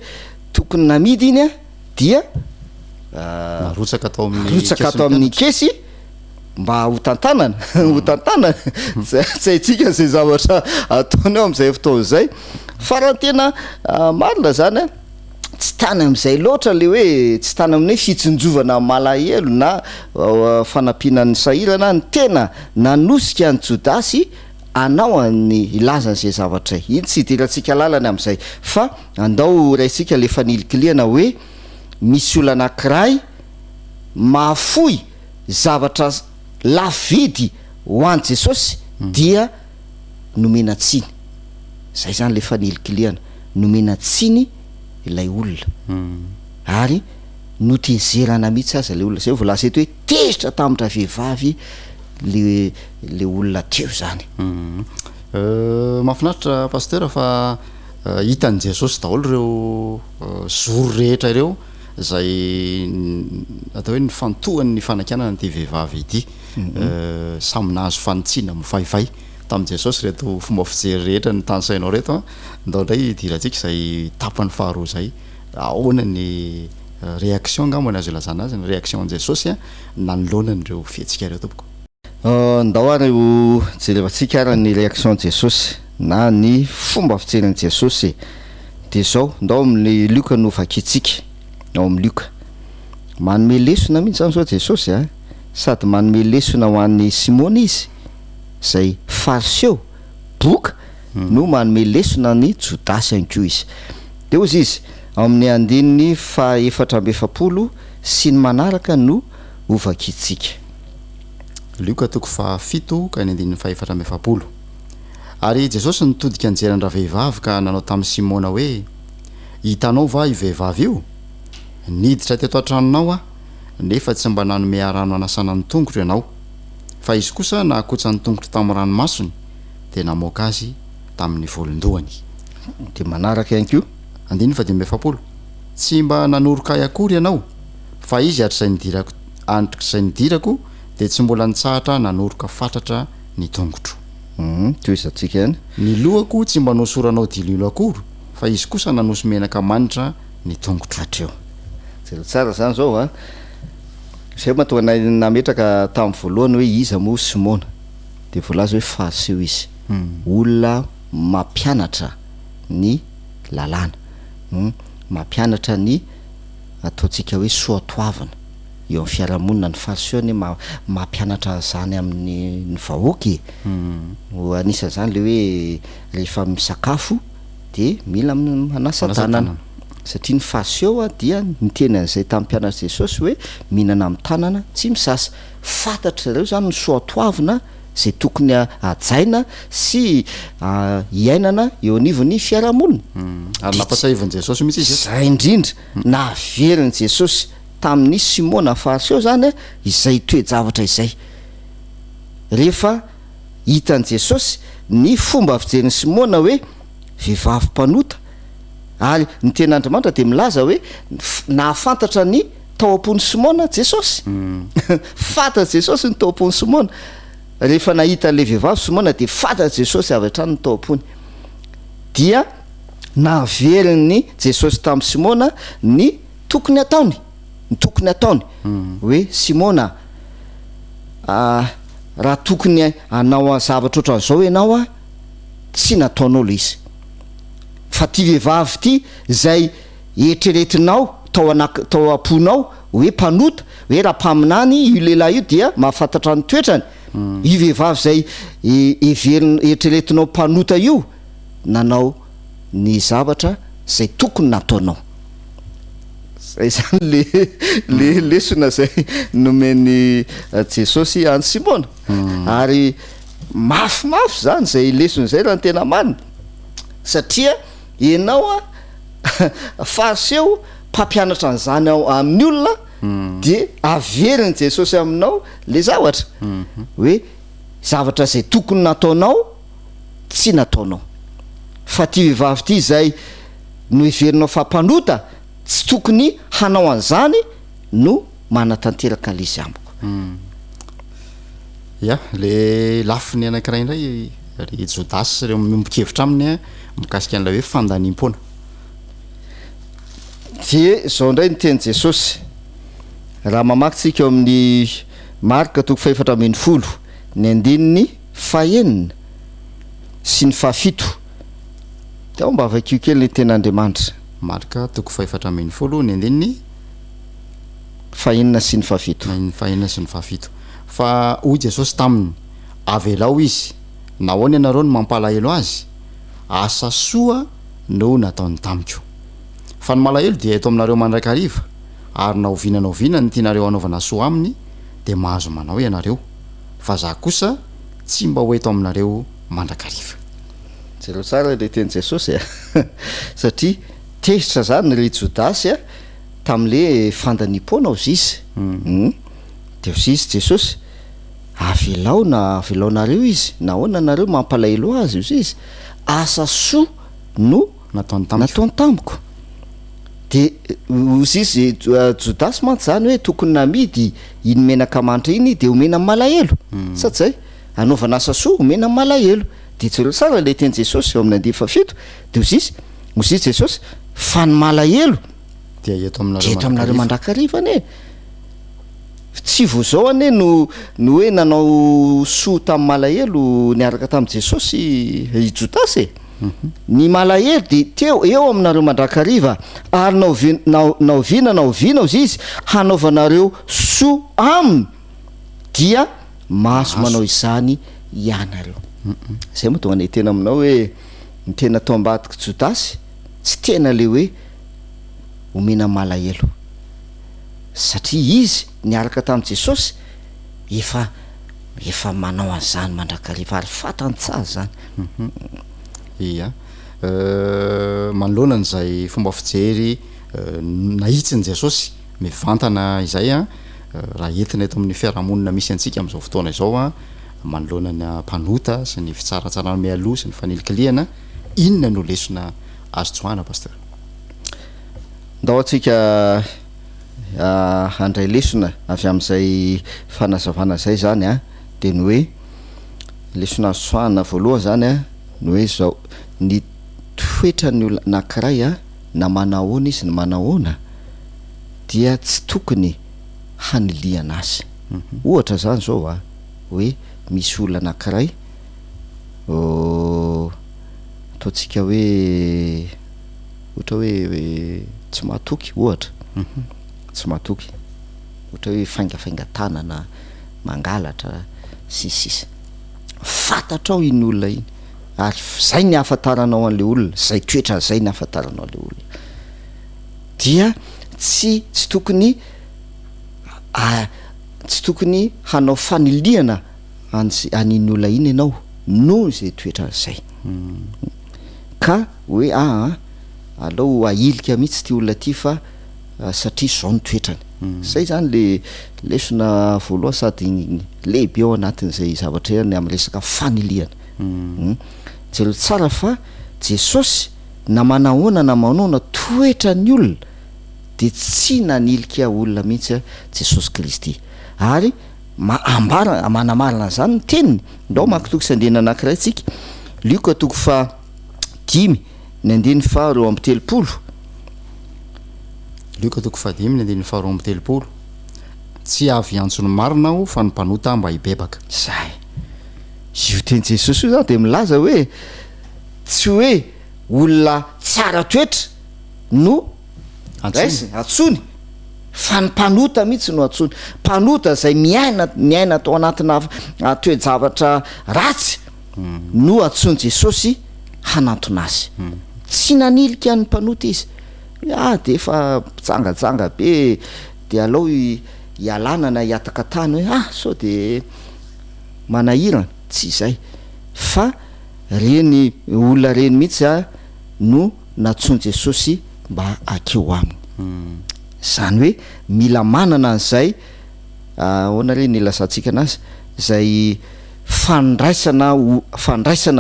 S11: tokony namidy iny a dia
S10: narotsaka atao
S11: amin'ny kesy mba ho tantanana ho tantanana tsy haitsika zay zavatra ataony eo am'izay fotoana zay fa raha tena marina zany a tsy tany am'izay loatra le hoe tsy tany amin'ny hoe fitsinjovana malahelo na fanampinan'ny sahirana ny tena nanosika ny Jodasy anao any ilazan'izay zavatra iny tsy hidirantsika lalany am'izay fa andao raisika le fanilikiliana hoe misy olona anankiray mafoy zavatra lafo vidy ho an'i Jesosy dia nomena tsiny zay zany le fanilikiliana nomena tsiny ilay olona ary notezerana mihitsy aza le olona zay voalaza eto hoe tezitra tamin'ny vehivavy le olona teo zany
S10: mahafinaritra pasteur fa hitan'i Jesosy daholo ireo zoro rehetra ireo zay atao hoe ny fantohany ny fanakanana ty vehivavy ity samy nahazo fanitsiana mifaifay tamin'i Jesosy reto fomba fijery rehetra ny tany sainao reto a ndao ndray idirantsika zay tapany faharoa zay ahoana ny réaction ngambany azo ilazana azy ny réaction an'i Jesosy a nanoloanan'ireo fiatsika ireo tompoko
S11: ndao ary ho jerevantsika ara ny réaction an'i Jesosy na ny fomba fitsenan'i Jesosy de zao ndao amin'ny Luka no vakitsika ao amin'ny Luka manome lesona mihitsy zany zao Jesosy sady manome lesona ho an'ny Simona izy zay fariseo boka no manome lesona ny Jodasy ihany koa izy de ozy izy amin'ny andininy 470 sy ny manaraka no ovakitsika
S10: Luka 7 ka ny andininy 470 ary Jesosy nitodika anjeran-dra vehivavy ka nanao tamin'ny Simona hoe hitanao va io vehivavy io niditra teto an-tranonao nefa tsy mba nanome rano anasana ny tongotra ianao fa izy kosa nahakotra ny tongotra tamin'ny ranomasony de namoaka azy tamin'ny volondohany
S11: de manaraka ihany koa
S10: andininy 770 tsy mba nanoroka akory ianao fa izy atr'izay nidirako de tsy mbola nitsahatra nanoroka fatratra ny tongotro
S11: toizatsika ihany
S10: ny lohako tsy mba nosoranao dililo akory fa izy kosa nanosy menaka manitra ny tongotro
S11: atreo zay tsara zany zao zay mahatonga nametraka tamin'ny voalohany hoe iza moa Simona de voalaza hoe fariseo izy olona mampianatra ny lalàna mampianatra ny ataontsika hoe soatoavana eo amin'ny fiarahamonina ny fariseo ny mampianatra zany amin'ny ny vahoaky anisan'izany le hoe rehefa misakafo de mila manasa tanana satria ny fariseo dia niteny an'izay tamin'ny mpianatra Jesosy hoe mihinana amin'ny tanana tsy misasa fantatra zareo zany ny soatoavina zay tokony ajaina sy iainana eo anivon'ny fiarahamonina
S10: ary nampasahivan'i Jesosy mihitsy izy
S11: zay indrindra naveriny Jesosy tamin'ny Simona fariseo zany izay toe-javatra izay rehefa hitan'i Jesosy ny fomba fijeriny Simona hoe vehivavy mpanota ary ny ten'Andriamanitra de milaza hoe nahafantatra ny tao am-pony Simona Jesosy fantatra Jesosy ny tao am-pony Simona rehefa nahita le vehivavy Simona de fantatra Jesosy avy hatrany ny tao am-pony dia naveriny Jesosy tamin'ny Simona ny tokony ataony hoe Simona raha tokony hanao zavatra ohatran'izao ianao tsy nataonao le izy fa ty vehivavy ty zay eritreretinao tao amponao hoe mpanota hoe raha mpaminany io lehilahy io dia mahafantatra ny toetrany io vehivavy zay eritreretinao mpanota io nanao ny zavatra zay tokony nataonao zay zany le lesona zay nomeny Jesosy any Simona ary mafimafy zany zay lesona zay raha ny tena marina satria ianao fariseo mpampianatra an'izany amin'ny olona de averiny Jesosy aminao le zavatra hoe zavatra zay tokony nataonao tsy nataonao fa ty vehivavy ty zay no iverinao fampanota tsy tokony hanao an'izany no manatanteraka l'izy amiko
S10: ya le lafiny anankiray indray ry Jodasy reo mimbokevitra aminy mikasika an'ilay hoe fandaniam-poana
S11: de zao indray ny teny Jesosy raha mamakitsika eo amin'ny Marka 4:10 ny andininy 9 sy ny 7 de ao mba avakio kely ny ten'Andriamanitra
S10: Marka 4:10 ny andininy
S11: 9 sy ny 7
S10: 9 sy ny 7 fa hoy Jesosy taminy avelao izy nahoana ianareo no mampalahelo azy asa soa no nataony tamiko fa ny malahelo dia eto aminareo mandraiky hariva ary naovinanaovinany tianareo anaovana soa aminy de mahazo manao ianareo fa za kosa tsy mba ho eto aminareo mandraiky hariva
S11: zereo tsara le teny Jesosy satria tezitra zany ry Jodasy tam'le fandaniam-poana ozy izy de ozy izy Jesosy avelaonareo izy nahoana nareo mampalahelo azy ozy izy asa soa no nataony tamiko de ozy izy Jodasy mantsy zany hoe tokony namidy iny menaka manitra iny de omena amin'ny malahelo sady zay anaovana asa soa omena amin'ny malahelo de jereo tsara le teny Jesosy eo amin'ny 7 de ozy izy Jesosy fa ny malahelo
S10: dia eto
S11: aminareo mandrakarivany tsy vo zao ane no hoe nanao soa tamin'ny malahelo niaraka tamin'i Jesosy Judas ny malahelo de teo eo aminareo mandrakariva ary naovinao izy hanaovanareo soa aminy dia mahazo manao izany ianareo. Zay moa tonga ny tena aminao hoe ny tena tao ambadiky Judas tsy tena le hoe omena malahelo satria izy niaraka tamin'i Jesosy efa manao an'izany mandrakariva ary fatany tsara zany.
S10: Iya manoloana n'izay fomba fijery nahitsiny Jesosy mivantana izay raha entina eto amin'ny fiarahamonina misy antsika amin'izao fotoana izao manoloana ny mpanota sy ny fitsaratsarana mialoha sy ny fanelikiliana inona no lesona azo tsoahana pasteur?
S11: Ndao atsika handray lesona avy amin'izay fanazavana zay zany de ny hoe lesona azo tsoahana voalohany zany ny hoe zao ny toetra ny olona anankiray na manahoana izy ny manahoana dia tsy tokony haniliana azy. Ohatra zany zao hoe misy olona anankiray ataontsika hoe ohatra hoe tsy mahatoky ohatra tsy mahatoky ohatra hoe faingafaingan-tanana mangalatra sisisy fantatrao iny olona iny ary zay ny afantaranao an'le olona zay toetra zay ny afantaranao an'le olona dia tsy tokony hanao faniliana an'iny olona iny ianao noho zay toetra zay ka hoe alao ahilika mihitsy ty olona ty fa satria zao ny toetrany. Zay zany le lesona voalohany sady lehibe ao anatin'izay zavatra any amin'ny resaka faniliana. Jereo tsara fa Jesosy na manahoana na manahoana toetra ny olona de tsy nanilika olona mihitsy Jesosy Kristy ary manamarina zany ny teniny. Ndao makitoky sandena anankiray tsika Luka 10:7
S10: Luka 10:7 tsy avy antsony marina aho fa ny mpanota mba hibebaka.
S11: Zay io teny Jesosy io zany de milaza hoe tsy hoe olona tsara toetra no atsony fa ny mpanota mihitsy no atsony. Mpanota zay miaina tao anatina toe-javatra ratsy no atsony Jesosy hanantona azy. Tsy nanilika ny mpanota izy de efa pitsangajanga be de alao ialana na hiataka tany hoe sao de manahirana tsy zay fa reny olona reny mihitsy no natsony Jesosy mba akeo aminy. Zany hoe mila manana an'izay ahoana reny ilazantsika anazy zay fandraisana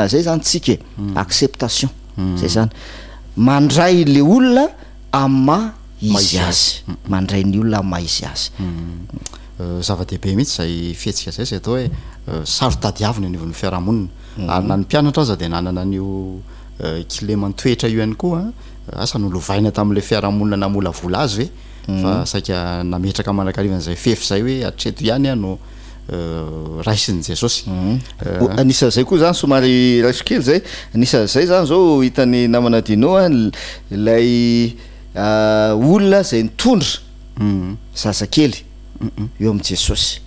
S11: zay zany tsika acceptation zay zany mandray le olona amma izy azy mandray ny olona amma izy azy.
S10: Zava-dehibe mihitsy zay fihetsika zay atao hoe saro-tadiavina ny ny fiarahamonina ary na ny mpianatra aza de nanana an'io kileman-toetra io ihany koa asa nolovaina tamin'le fiarahamonina namola vola azy ve fa saika nametraka manakarivan'izay fefy zay hoe atreto ihany no raisin'i Jesosy.
S11: Anisan'izay koa zany somary raisokely zay anisan'izay zany zao hitany namana dino lay olona zay nitondra zazakely eo amin'i Jesosy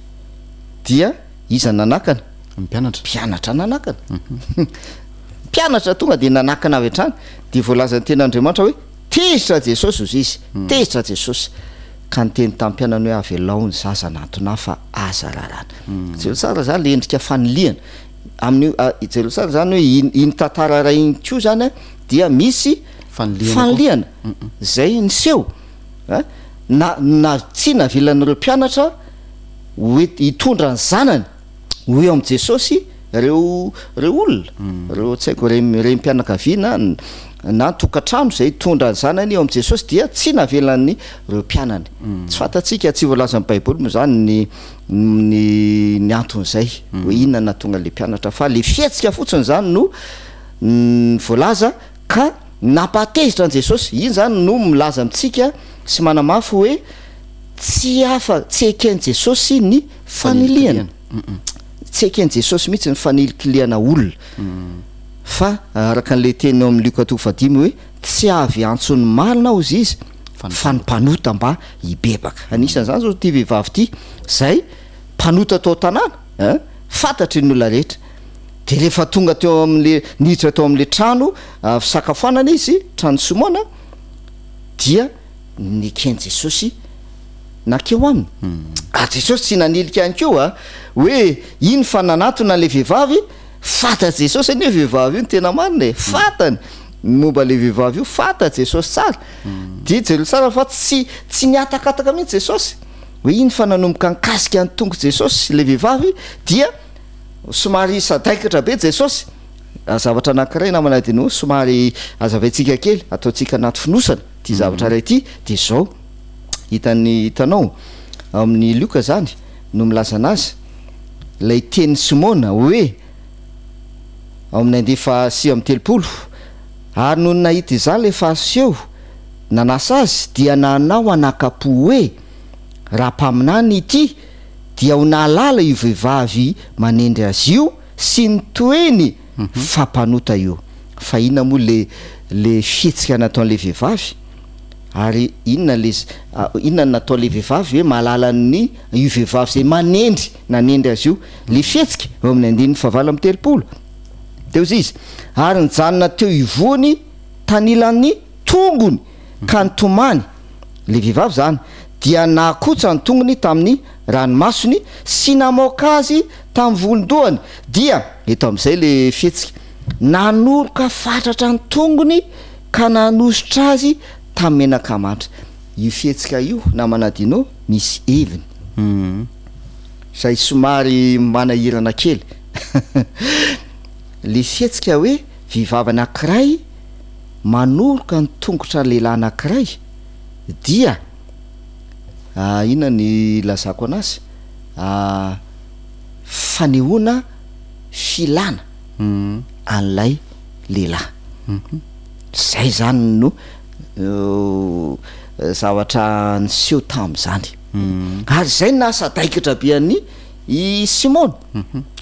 S11: dia iza nanakana mpianatra nanakana mpianatra tonga de nanakana avy hatrany de voalazan'ny ten'Andriamanitra hoe tezitra Jesosy ozy izy tezitra Jesosy ka nyteny tamin'ny mpianany hoe avelao ny zaza nantona fa aza rarana. Zero tsara zany le endrika faniliana amin'ny zero tsara zany hoe iny tantara ray iny koa zany dia misy faniliana zay niseho na tsy navilan'ireo mpianatra hoe hitondra ny zanany ho eo amin'i Jesosy reo olona reo tsy haiko re mpianakaviana na tokatrano zay hitondra ny zanany eo amin'i Jesosy dia tsy navelan'ny reo mpianany. Tsy fantatsika tsy voalaza amin'ny Baiboly moa zany ny anton'izay hoe inona natonga le mpianatra fa le fihetsika fotsiny zany no voalaza ka nampatezitra an' Jesosy iny zany no milaza amintsika sy manamafy hoe tsy afa tsy eken'i jesosy ny faniliana tsy eken'i jesosy mihitsy ny fanilikiliana olona fa araka an'le teny eo amin'ny Luka 2:5 hoe tsy avy antsony malina ao izy fa ny mpanota mba hibebaka. Anisan'izany zao ty vehivavy ty zay mpanota tao tanàna fantatry ny olona rehetra de rehefa tonga teo amin'le niditra tao amin'le trano fisakafoanana izy trano Simona dia nikeny Jesosy nakeo aminy Jesosy tsy nanilika ihany koa hoe iny fa nanatona le vehivavy fantatry Jesosy anie vehivavy io ny tena marina fantany momba le vehivavy io fantatry Jesosy tsara dia jereo tsara fa tsy niatakataka mihitsy Jesosy hoe iny fa nanomboka nikasika ny tongo Jesosy le vehivavy dia somary sadaikatra be Jesosy zavatra anankiray namana dino somary azavaintsika kely ataontsika anaty finosana ty zavatra ray ty de zao hitanao amin'ny Luka zany no milaza anazy lay teny Simona hoe amin'ny andefa 6:30 ary no nahita izany le fariseho nanasa azy dia nanao anakapo hoe raha mpaminany ity dia ho nalala io vehivavy manendry azy io sy ny toeny fampanota io fa inona moa le fihetsika nataon'le vehivavy ary inona nataon'le vehivavy hoe malala ny io vehivavy zay nanendry azy io le fihetsika eo amin'ny 9:30 teo izy ary nijanona teo ivony tanilan'ny tongony ka nitomany le vehivavy zany dia nakotsa ny tongony tamin'ny ranomasony sy namoaka azy tamin'ny volondohany dia eto amin'izay le fihetsika nanoroka fatratra ny tongony ka nanositra azy tamin'ny menaka mantra io fihetsika io namanadinao misy heviny zay somary manahirana kely le fihetsika hoe vehivavy anankiray manoroka ny tongotra lehilahy anankiray dia inona ny lazako anazy fanehoana filana an'lay lehilahy zay zany no zavatra niseho tam'zany ary zay nasadaikatra be any Simona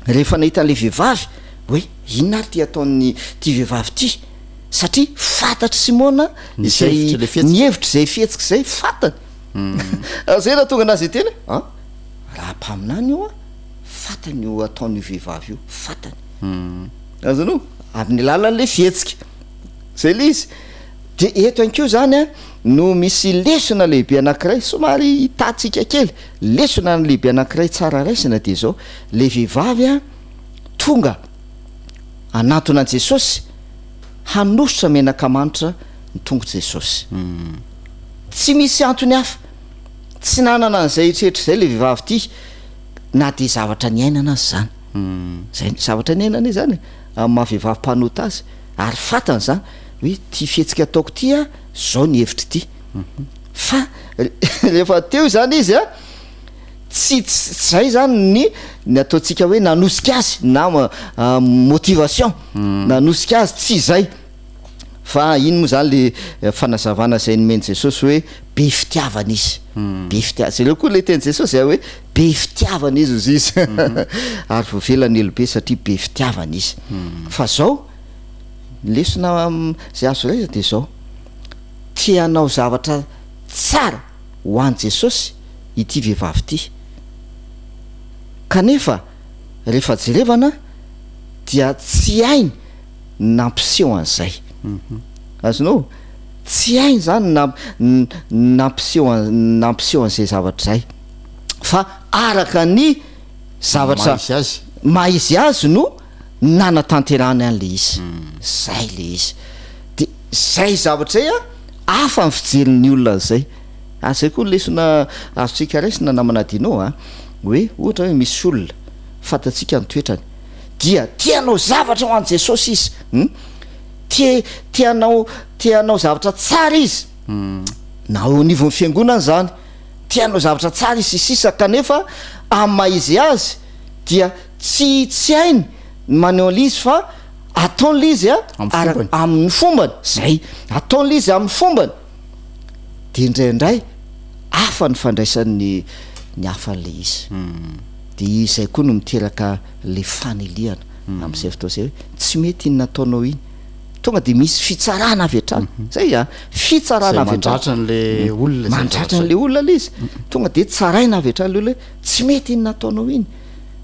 S11: rehefa nahitan'le vehivavy hoe inona ary ty ataon'ny ty vehivavy ty satria fantatry Simona zay nihevitra zay fihetsika zay fantany zay raha tonga anazy teny raha mpaminany io fantany io ataon'io vehivavy io fantany azanao amin'ny alalan'le fihetsika zay le izy de eto ankeo zany no misy lesona lehibe anankiray somary hitantsika kely lesona lehibe anankiray tsara raisina de zao le vehivavy tonga anatona an Jesosy hanositra menaka manitra ny tongo Jesosy tsy misy antony hafa tsy nanana an'izay hitrehetra zay le vehivavy ty na de zavatra ny ainana azy zany zay zavatra ny ainana zany amin'ny maha-vehivavy mpanota azy ary fatany zany hoe ty fihetsika ataoko ty zao ny hevitra ty fa rehefa teo zany izy tsy zay zany ny ataontsika hoe nanosika azy na motivation nanosika azy tsy zay fa iny moa zany le fanazavana zay nomeny Jesosy hoe be fitiavana izy be fitiavana zay le koa le teny Jesosy zay hoe be fitiavana izy ozy izy ary voavelany elobe satria be fitiavana izy fa zao lesona zay azo raiza de zao tianao zavatra tsara ho an Jesosy ity vehivavy ty kanefa rehefa jerevana dia tsy hainy nampiseho an'izay azonao tsy hainy zany nampiseho an'izay zavatra zay fa araka ny zavatra maizy azy no nanatanterany an'le izy zay le izy de zay zavatra zay afa ny fijerin'ny olona zay zay koa lesona azotsika raisina namanadinao hoe ohatra hoe misy olona fantatsika ny toetrany dia tianao zavatra ho an Jesosy izy tianao zavatra tsara izy na ho nivon'ny fiangonana zany tianao zavatra tsara izy sisa kanefa am'maizy azy dia tsy hainy maneho l'izy fa ataon'le izy amin'ny fombany zay ataon'le izy amin'ny fombany de indraindray hafa ny fandraisan'ny ny hafan'le izy de izay koa no miteraka le faneliana amin'izay fotoa zay hoe tsy mety iny nataonao iny tonga de misy fitsarana avy hatrany zay fitsarana avy
S10: mandratran'le olona
S11: mandratran'le olona le izy tonga de tsaraina avy hatrany le olona hoe tsy mety iny nataonao iny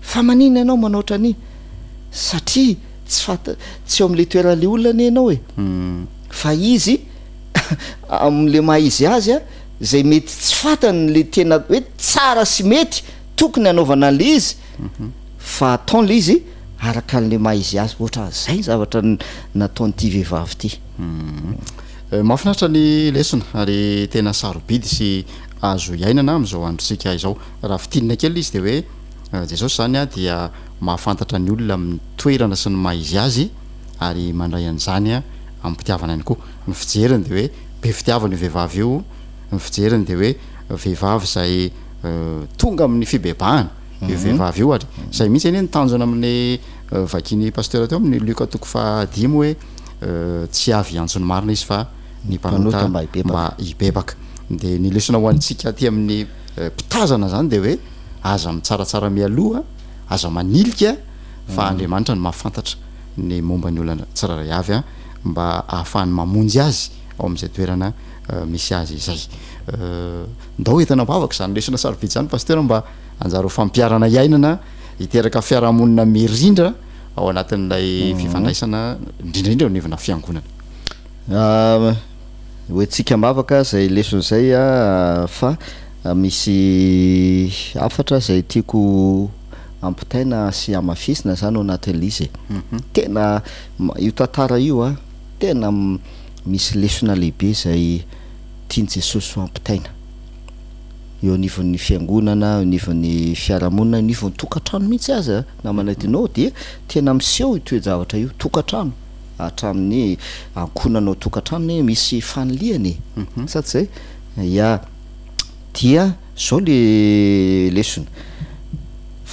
S11: fa manina ianao manao ohatran'iny satria tsy eo am'le toeran'le olona ny ianao fa izy am'le maha izy azy zay mety tsy fatany le tena hoe tsara sy mety tokony anaovana an'le izy fa ataon'le izy araka an'le maha izy azy ohatra zay zavatra nataon'ity vehivavy ity
S10: mahafinaritra ny lesona ary tena sarobidy sy azo iainana am'izao androsika izao raha fitinina kely izy de hoe jesosy zany dia mahafantatra ny olona amin'ny toerana sy ny maha izy azy ary mandray an'izany amin'ny fitiavana ihany koa ny fijeriny de hoe be fitiavana io vehivavy io ny fijeriny de hoe vehivavy zay tonga amin'ny fibebahana io vehivavy io ary zay mihitsy eny nitanjona amin'ny vakiny pasteur teo amin'ny Luka 5 hoe tsy avy antsony marina izy fa ny mpanota mba hibebaka de ny lesona ho antsika aty amin'ny mpitazana zany de hoe aza mitsaratsara mialoha aza manilika fa Andriamanitra ny mahafantatra ny momba ny olona tsiraray avy mba ahafahany mamonjy azy ao amin'izay toerana misy azy izay ndao entana mavaka zany lesona sarobidy zany pasteur mba anjaro fampiarana iainana hiteraka fiarahamonina mirindra ao anatin'ilay fifandraisana indrindraindra nivona fiangonana
S11: hoentsika mavaka zay leson'izay fa misy afatra zay tiako ampitaina sy amafisina zany ao anatin'le izy tena io tantara io tena misy lesona lehibe zay tiany Jesosy ho ampitaina eo anivon'ny fiangonana anivon'ny fiarahamonina anivon'ny tokantrano mihitsy azy namanadinao de tena miseho itoejavatra io tokantrano hatramin'ny ankonanao tokantrano misy faniliany sady zay dia zao le lesona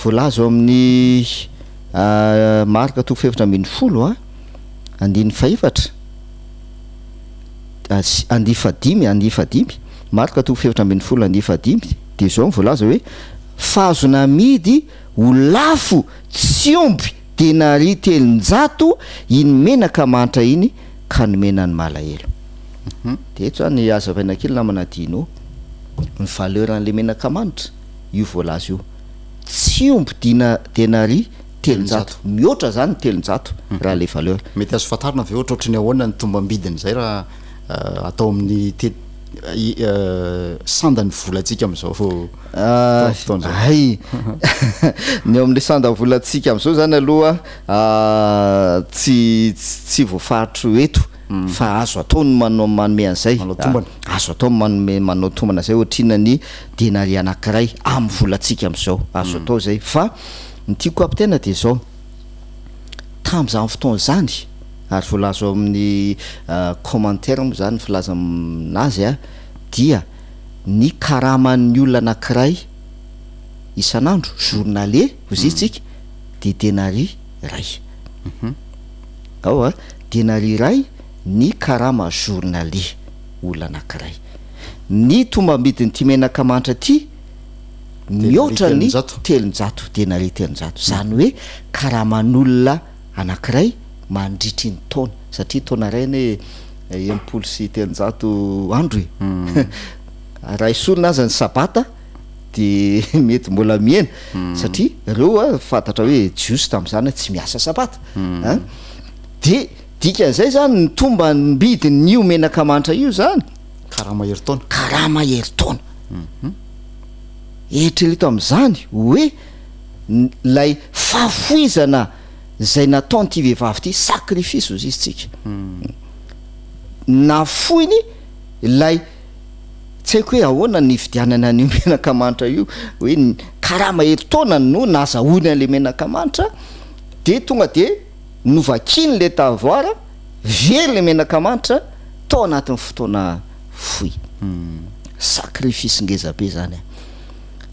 S11: voalaza amin'ny Marka 7:10 andiny faefatra andifadimy Marka 7:10 andifadimy de zao voalaza hoe fahazona amidy ho lafo tsy omby denari 300 iny menaka mantra iny ka nomenany malahelo de eto zany azavaina kely namanadinao ny valeur an'le menaka manitra io voalaza io tsy omby denari 300 mihoatra zany 300 raha le valeur
S10: mety azo fatarina ve ohatra ohatrany ahoana ny tombambidiny zay raha atao amin'ny sandany volatsika am'izao
S11: ay ny eo amin'le sandany volatsika am'izao zany aloha tsy voafaritro eto fa azo atao ny manome an'izay azo atao manao tombana zay ohatrina ny denari anankiray amin'ny volatsika am'izao azo atao zay fa ny tiako ampitaina de zao tam'izany fotoana zany ary voalaza amin'ny commentaire moa zany filaza aminazy dia ny karaman'ny olona anankiray isan'andro journalier ozitsika de denari ray ao denari ray ny karama journalier olona anankiray ny tombambidiny ty menaka mantra ty mihoatra ny 300 denari 300 zany hoe karaman'olona anankiray mandritry ny taona satria taona rainy hoe 300 andro raha isolona aza ny sabata de mety mbola miena satria reo fantatra hoe jiosy tam'zany tsy miasa sabata de dikan'izay zany ny tomba nybidiny n'io menaka mantra io zany karaha mahery taona eritrereto am'zany hoe lay fafoizana zay nataon'ity vehivavy ty sacrifice ozy izy tsika nafoiny lay tsy haiko hoe ahoana ny fidianana an'io menaka mantra io hoe karaha mahery taona no nazahoiny an'le menaka mantra de tonga de novakiny le tavoara very le menaka mantra tao anatin'ny fotoana foy sacrifice ngezabe zany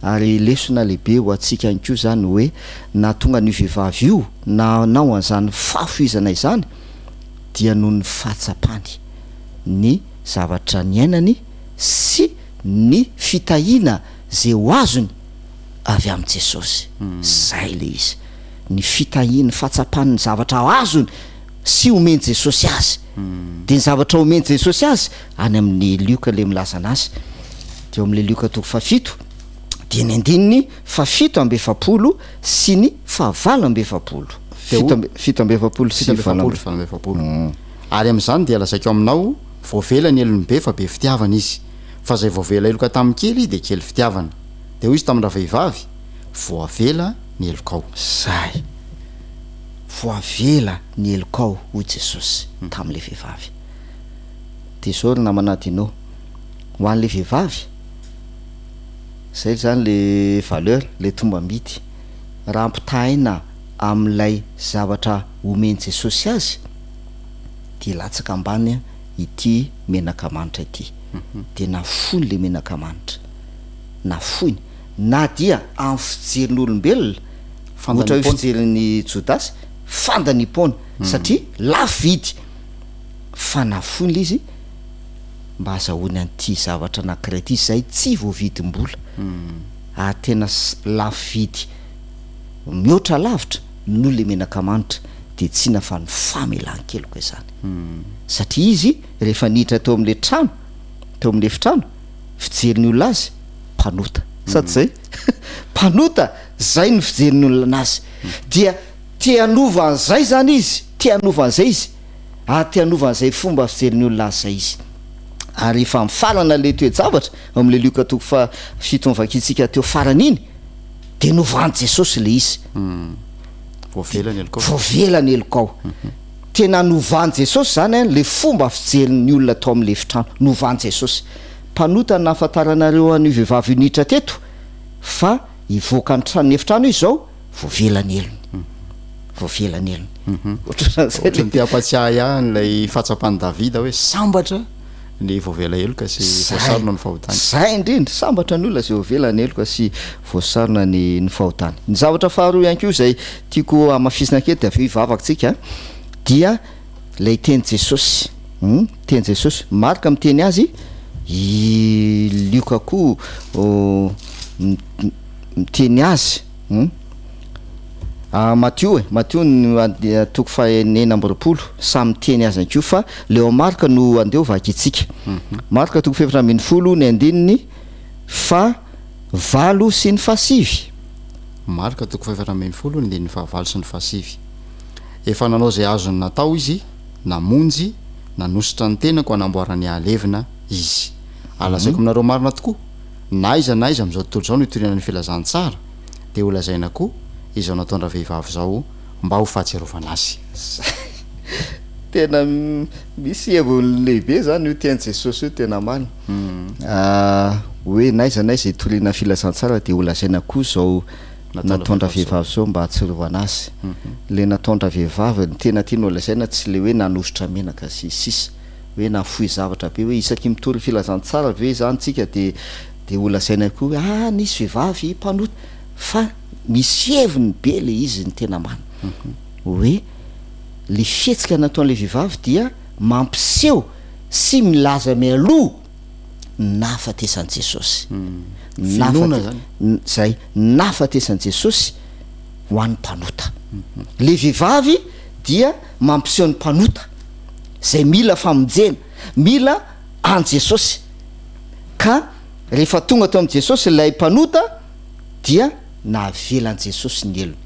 S11: ary lesona lehibe ho atsika any ko zany hoe na tonga ny vehivavy io na nao an'izany fafoizana izany dia noho ny fahatsapany ny zavatra ny ainany sy ny fitahina zay ho azony avy am' Jesosy. Zay le izy. Ny fitahiny fatsapany zavatra azony sy omeny Jesosy azy. De ny zavatra omeny Jesosy azy any amin'ny lioka le milaza anazy. De eo am'le lioka toko fafito de ny andininy fafito ambe efapolo sy ny fahavalo ambe efapolo. Fito ambe efapolo sy efapolo.
S10: Ary am'izany dia lazaiko aminao voavela ny elombe fa be fitiavana izy. Fa zay voavela eloka tamin'ny kely de kely fitiavana. De hoy izy tamin'ny vehivavy voavela ny elokao.
S11: Zay. Voavela ny elokao ho Jesosy tamin'le vehivavy. De zao na manadinao ho an'le vehivavy. Zay zany le valeur, le tombambidy. Raha ampitahaina am'lay zavatra omeny Jesosy azy de latsaka ambany ity menaka manitra ity. De nafony le menaka manitra. Nafony. Na dia amin'ny fijerin'olombelona ohatra hoe fijerin'ny Jodasy fandanipona satria lafo vidy fa nafony izy mba azahoany an'ity zavatra anankiray ity zay tsy voavidim-bola ary tena lafo vidy mihoatra lavitra no le menaka manitra de tsy na fa ny famelan-keloka izany satria izy rehefa niditra teo am'le trano teo am'le efitrano fijerin'ny olona azy mpanota sady zay mpanota zay ny fijerin'ny olona anazy dia tianova an'izay zany izy tianova an'izay izy ary tianova an'izay fomba fijerin'ny olona azy zay izy ary efa mifarana le toe-javatra am'le lioka toko fa fito mivakitsika teo farany iny de novany Jesosy le izy voavela ny elokao tena novany Jesosy zany le fomba fijerin'ny olona tao am'le efitrano novany Jesosy. Mpanota ny nahafantaranareo an'io vehivavy niditra teto fa ivoaka ny trano efitrano izy zao voavela ny elony. Voavela ny elony.
S10: Ohatran'izay te ampatsiahy ihany lay fatsapany Davida hoe sambatra ny voavela eloka sy voasarona ny fahotany.
S11: Zay indrindra sambatra ny olona zay voavela ny eloka sy voasarona ny fahotany. Ny zavatra faharoa ihany koa zay tiako amafisina kely de avy ivavakantsika dia lay teny Jesosy. Teny Jesosy marika miteny azy lioka koa miteny azy Matthieu ny toko fahenina amby roapolo samy miteny azy anko fa leo marika no andeo vakitsika marika toko fefatra ambin'ny folo ny andininy fa valo sy ny fasivy.
S10: Marika toko fefatra ambin'ny folo ny andininy fa valo sy ny fasivy. Efa nanao zay azony natao izy namonjy nanositra ny tenako anamboarany alevina izy. Alazaiko aminareo marina tokoa na iza am'izao tontolo zao no itoriana ny filazany tsara de ho lazaina koa izao nataondra vehivavy zao mba ho fahatsiarovana azy.
S11: Tena misy heviny lehibe zany io tiany Jesosy io tena marina hoe naiza itoriana filazany tsara de ho lazaina koa zao nataondra vehivavy zao mba hatsiarovana azy. Le nataondra vehivavy ny tena tiany ho lazaina tsy le hoe nanositra menaka sy sisa hoe nafoy zavatra be hoe isaky mitory filazany tsara ve zany tsika de ho lazaina koa nisy vehivavy mpanota fa misy heviny be le izy ny tena marina hoe le fihetsika nataon'le vehivavy dia mampiseho sy milaza mialoha nahafatesan'i Jesosy. Zay nahafatesan'i Jesosy ho an'ny mpanota. Le vehivavy dia mampiseho ny mpanota zay mila famonjena mila an Jesosy ka rehefa tonga tao am' Jesosy lay mpanota dia nahavelan Jesosy ny elony.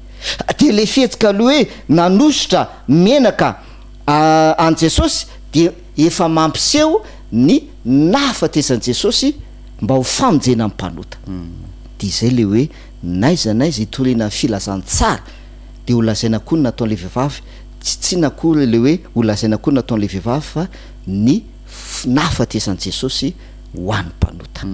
S11: De le fihetsika aloha hoe nanositra menaka an Jesosy de efa mampiseho ny nahafatesan'i Jesosy mba ho famonjena amin'ny mpanota. De zay le hoe naiza itoriana filazany tsara de ho lazaina koa nataon'le vehivavy tsy nakory le hoe ho lazaina koa nataon'le vehivavy fa ny nahafatesan'i Jesosy ho an'ny mpanota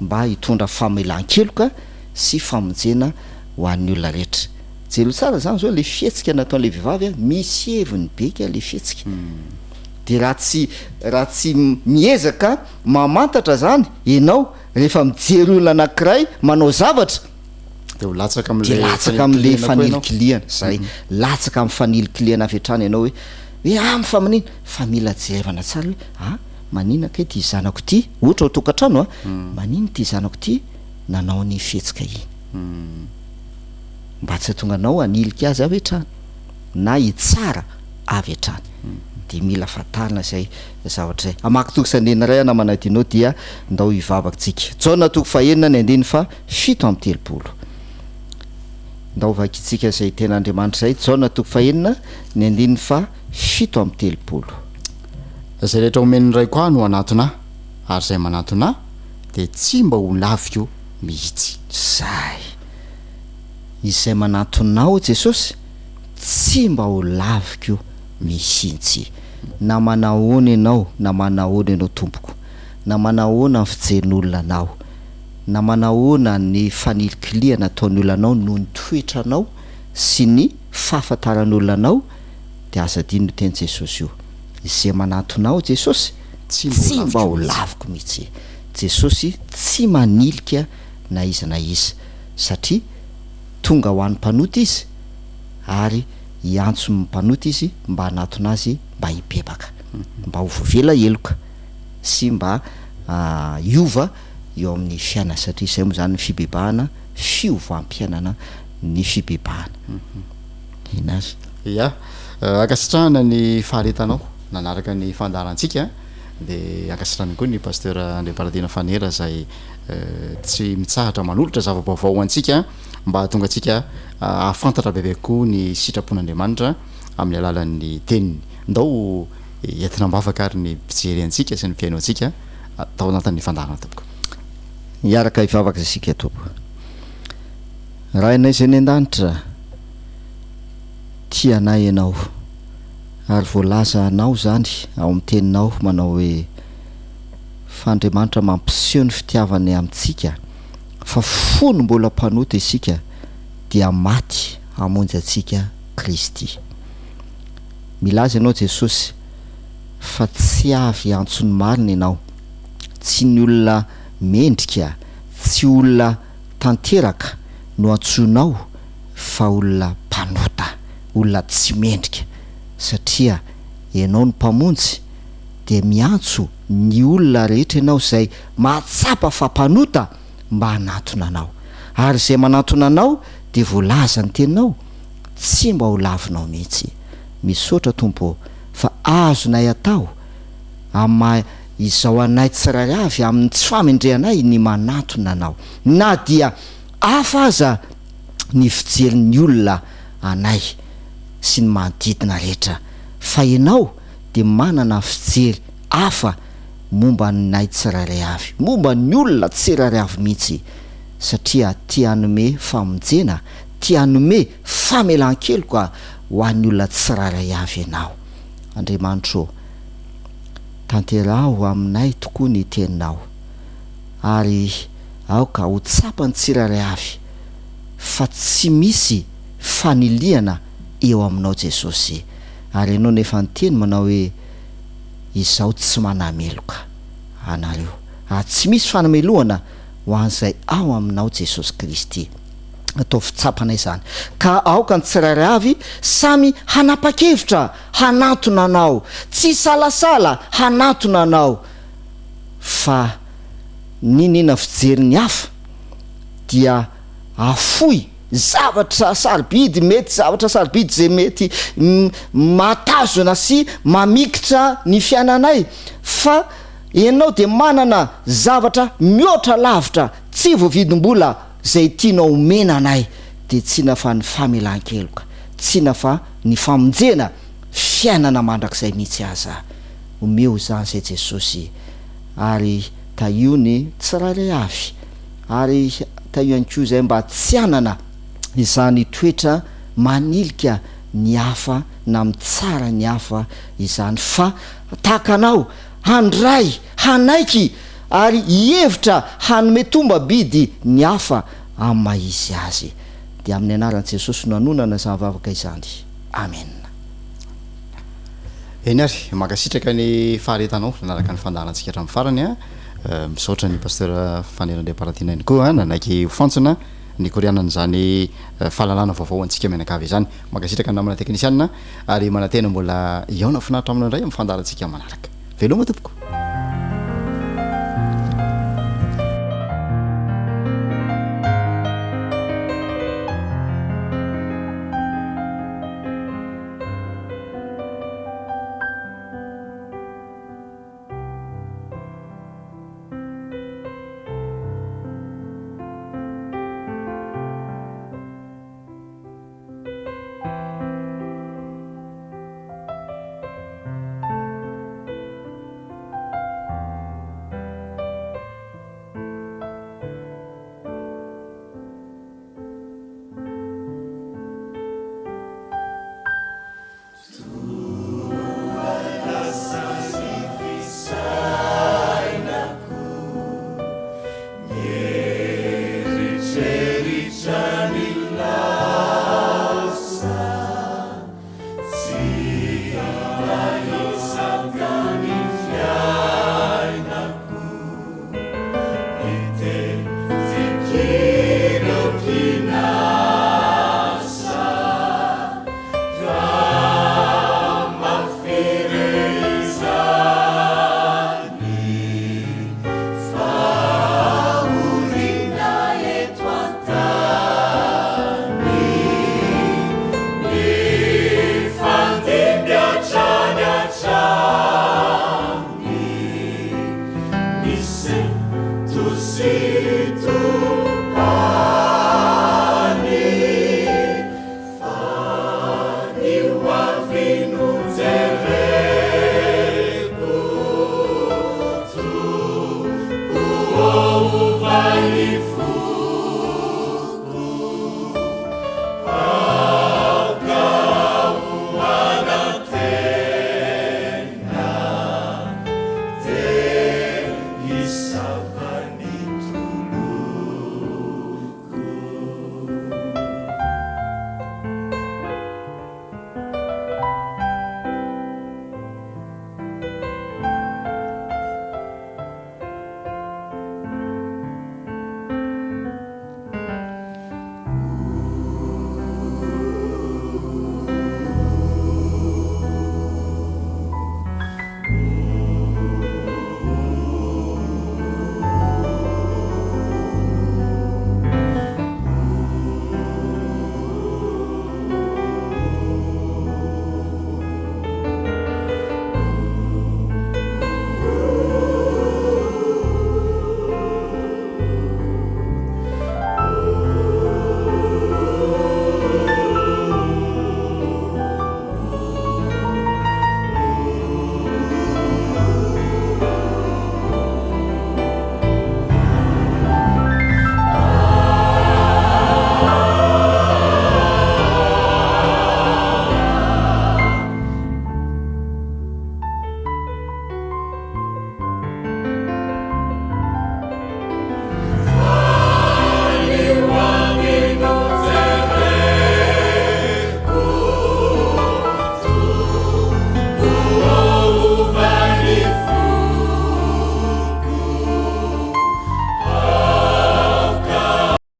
S11: mba hitondra famelan-keloka sy famonjena ho an'ny olona rehetra. Jelo tsara zany zao le fihetsika nataon'le vehivavy misy heviny beka le fihetsika de raha tsy miezaka mamantatra zany ianao rehefa mijery olona anankiray manao zavatra de latsaka am'le fanilikiliana zay latsaka amin'ny fanilikiliana avy hatrany ianao hoe amin'ny famanina fa mila jerevana tsara hoe manina kay ty zanako ty ohatra ho tokantrano a manina ty zanako ty nanao ny fihetsika iny mba tsy tonga anao anilika azy avy hatrany na hitsara avy hatrany de mila fatarina zay zavatra zay amaky toko sanena ray ana manadinao dia ndao hivavakytsika tsaona toko fahenina ny andiny fa 7:30 ndao vakitsika zay ten'Andriamanitra zay tsaona toko fahenina ny andiny fa 7:30
S10: zay rehetra omeny ray koa no anatona ary zay manatona de tsy mba ho laviko mihitsy
S11: zay izay manatonao Jesosy tsy mba ho laviko mihitsy na manahoana ianao na manahoana ianao tompoko na manahoana ny fijerin'olona anao na manahoana ny fanilikiliana ataon'olona anao no ny toetranao sy ny fahafantaran'olona anao de aza diny no teny Jesosy io izay manatonao Jesosy tsy mba ho laviko mihitsy Jesosy tsy manilika na iza na iza satria tonga ho an'ny mpanota izy ary hiantso mpanota izy mba hanatona azy mba hibebaka mba ho vovela eloka sy mba iova eo amin'ny fiainana satria izay moa zany ny fibebahana fiovam-piainana ny fibebahana ina azy
S10: ya akasitrahana ny faharetanao nanaraka ny fandaharantsika de akasitrahana koa ny pasteur André Paradina Fanera zay tsy mitsahatra manolotra zava-baovao antsika mba tonga atsika afantatra bebe koa ny sitrapon'Andriamanitra amin'ny alalan'ny teniny ndao entina mbafaka ary ny fijery antsika sy ny fiaino antsika atao anatin'ny fandaharana tompoko
S11: miaraka hivavaka isika tompoko raha inay zay ny an-danitra tianay ianao ary voalaza anao zany ao amin'ny teninao manao hoe fa Andriamanitra mampiseho ny fitiavany amintsika fa fony mbola mpanota isika dia maty hamonjy antsika Kristy milaza ianao Jesosy fa tsy avy antsony marina ianao tsy ny olona mendrika tsy olona tanteraka no antsonao fa olona mpanota olona tsy mendrika satria ianao ny mpamonjy de miantso ny olona rehetra ianao zay mahatsapa fa mpanota mba hanatona anao ary zay manatona anao de voalaza ny teninao tsy mba ho lavinao mihitsy misaotra tompo fa azonay atao ama izao anay tsirairay avy amin'ny tsy famendrehanay ny manatona anao na dia afa aza ny fijerin'ny olona anay sy ny manodidina rehetra fa ianao de manana fijery afa momba nay tsirairay avy momba ny olona tsirairay avy mihitsy satria tia hanome famonjena tia hanome famelan-keloka ho an'ny olona tsirairay avy ianao Andriamanitra tanterao aminay tokoa ny teninao ary aoka ho tsapany tsirairay avy fa tsy misy faniliana eo aminao Jesosy ary ianao nefa ny teny manao hoe izao tsy manameloka anareo ary tsy misy fanamelohana ho an'izay ao aminao Jesosy Kristy atao fitsapanay zany ka aoka ny tsirairay avy samy hanapa-kevitra hanatona anao tsy salasala hanatona anao fa ninina fijeriny hafa dia afoy zavatra sarobidy mety zavatra sarobidy zay mety matazona sy mamikitra ny fiainanay fa ianao de manana zavatra mihoatra lavitra tsy voavidim-bola zay tianao omena anay de tsy nafa ny famelan-keloka tsy nafa ny famonjena fiainana mandrakizay mihitsy aza omeo zany zay Jesosy ary taio ny tsirairay avy ary taio ihany koa zay mba tsy anana izany toetra manilika ny hafa na mitsara ny hafa izany fa takanao handray hanaiky ary hihevitra hanome tomba bidy ny hafa amin'ny maizy azy de amin'ny anaran'i Jesosy no anonana zavavaka izany amen
S10: eny ary makasitraka ny faharetanao nanaraka ny fandaharantsika hatramin'ny farany misaotra ny pasteur Fanera André Paradina iny koa nanaiky fantsona ny korianany zany fahalalana vaovao antsika mianakavy zany makasitraka ny namana teknisianina ary manantena mbola iaona finaritra aminao indray amin'ny fandaharantsika manaraka veloma tompoko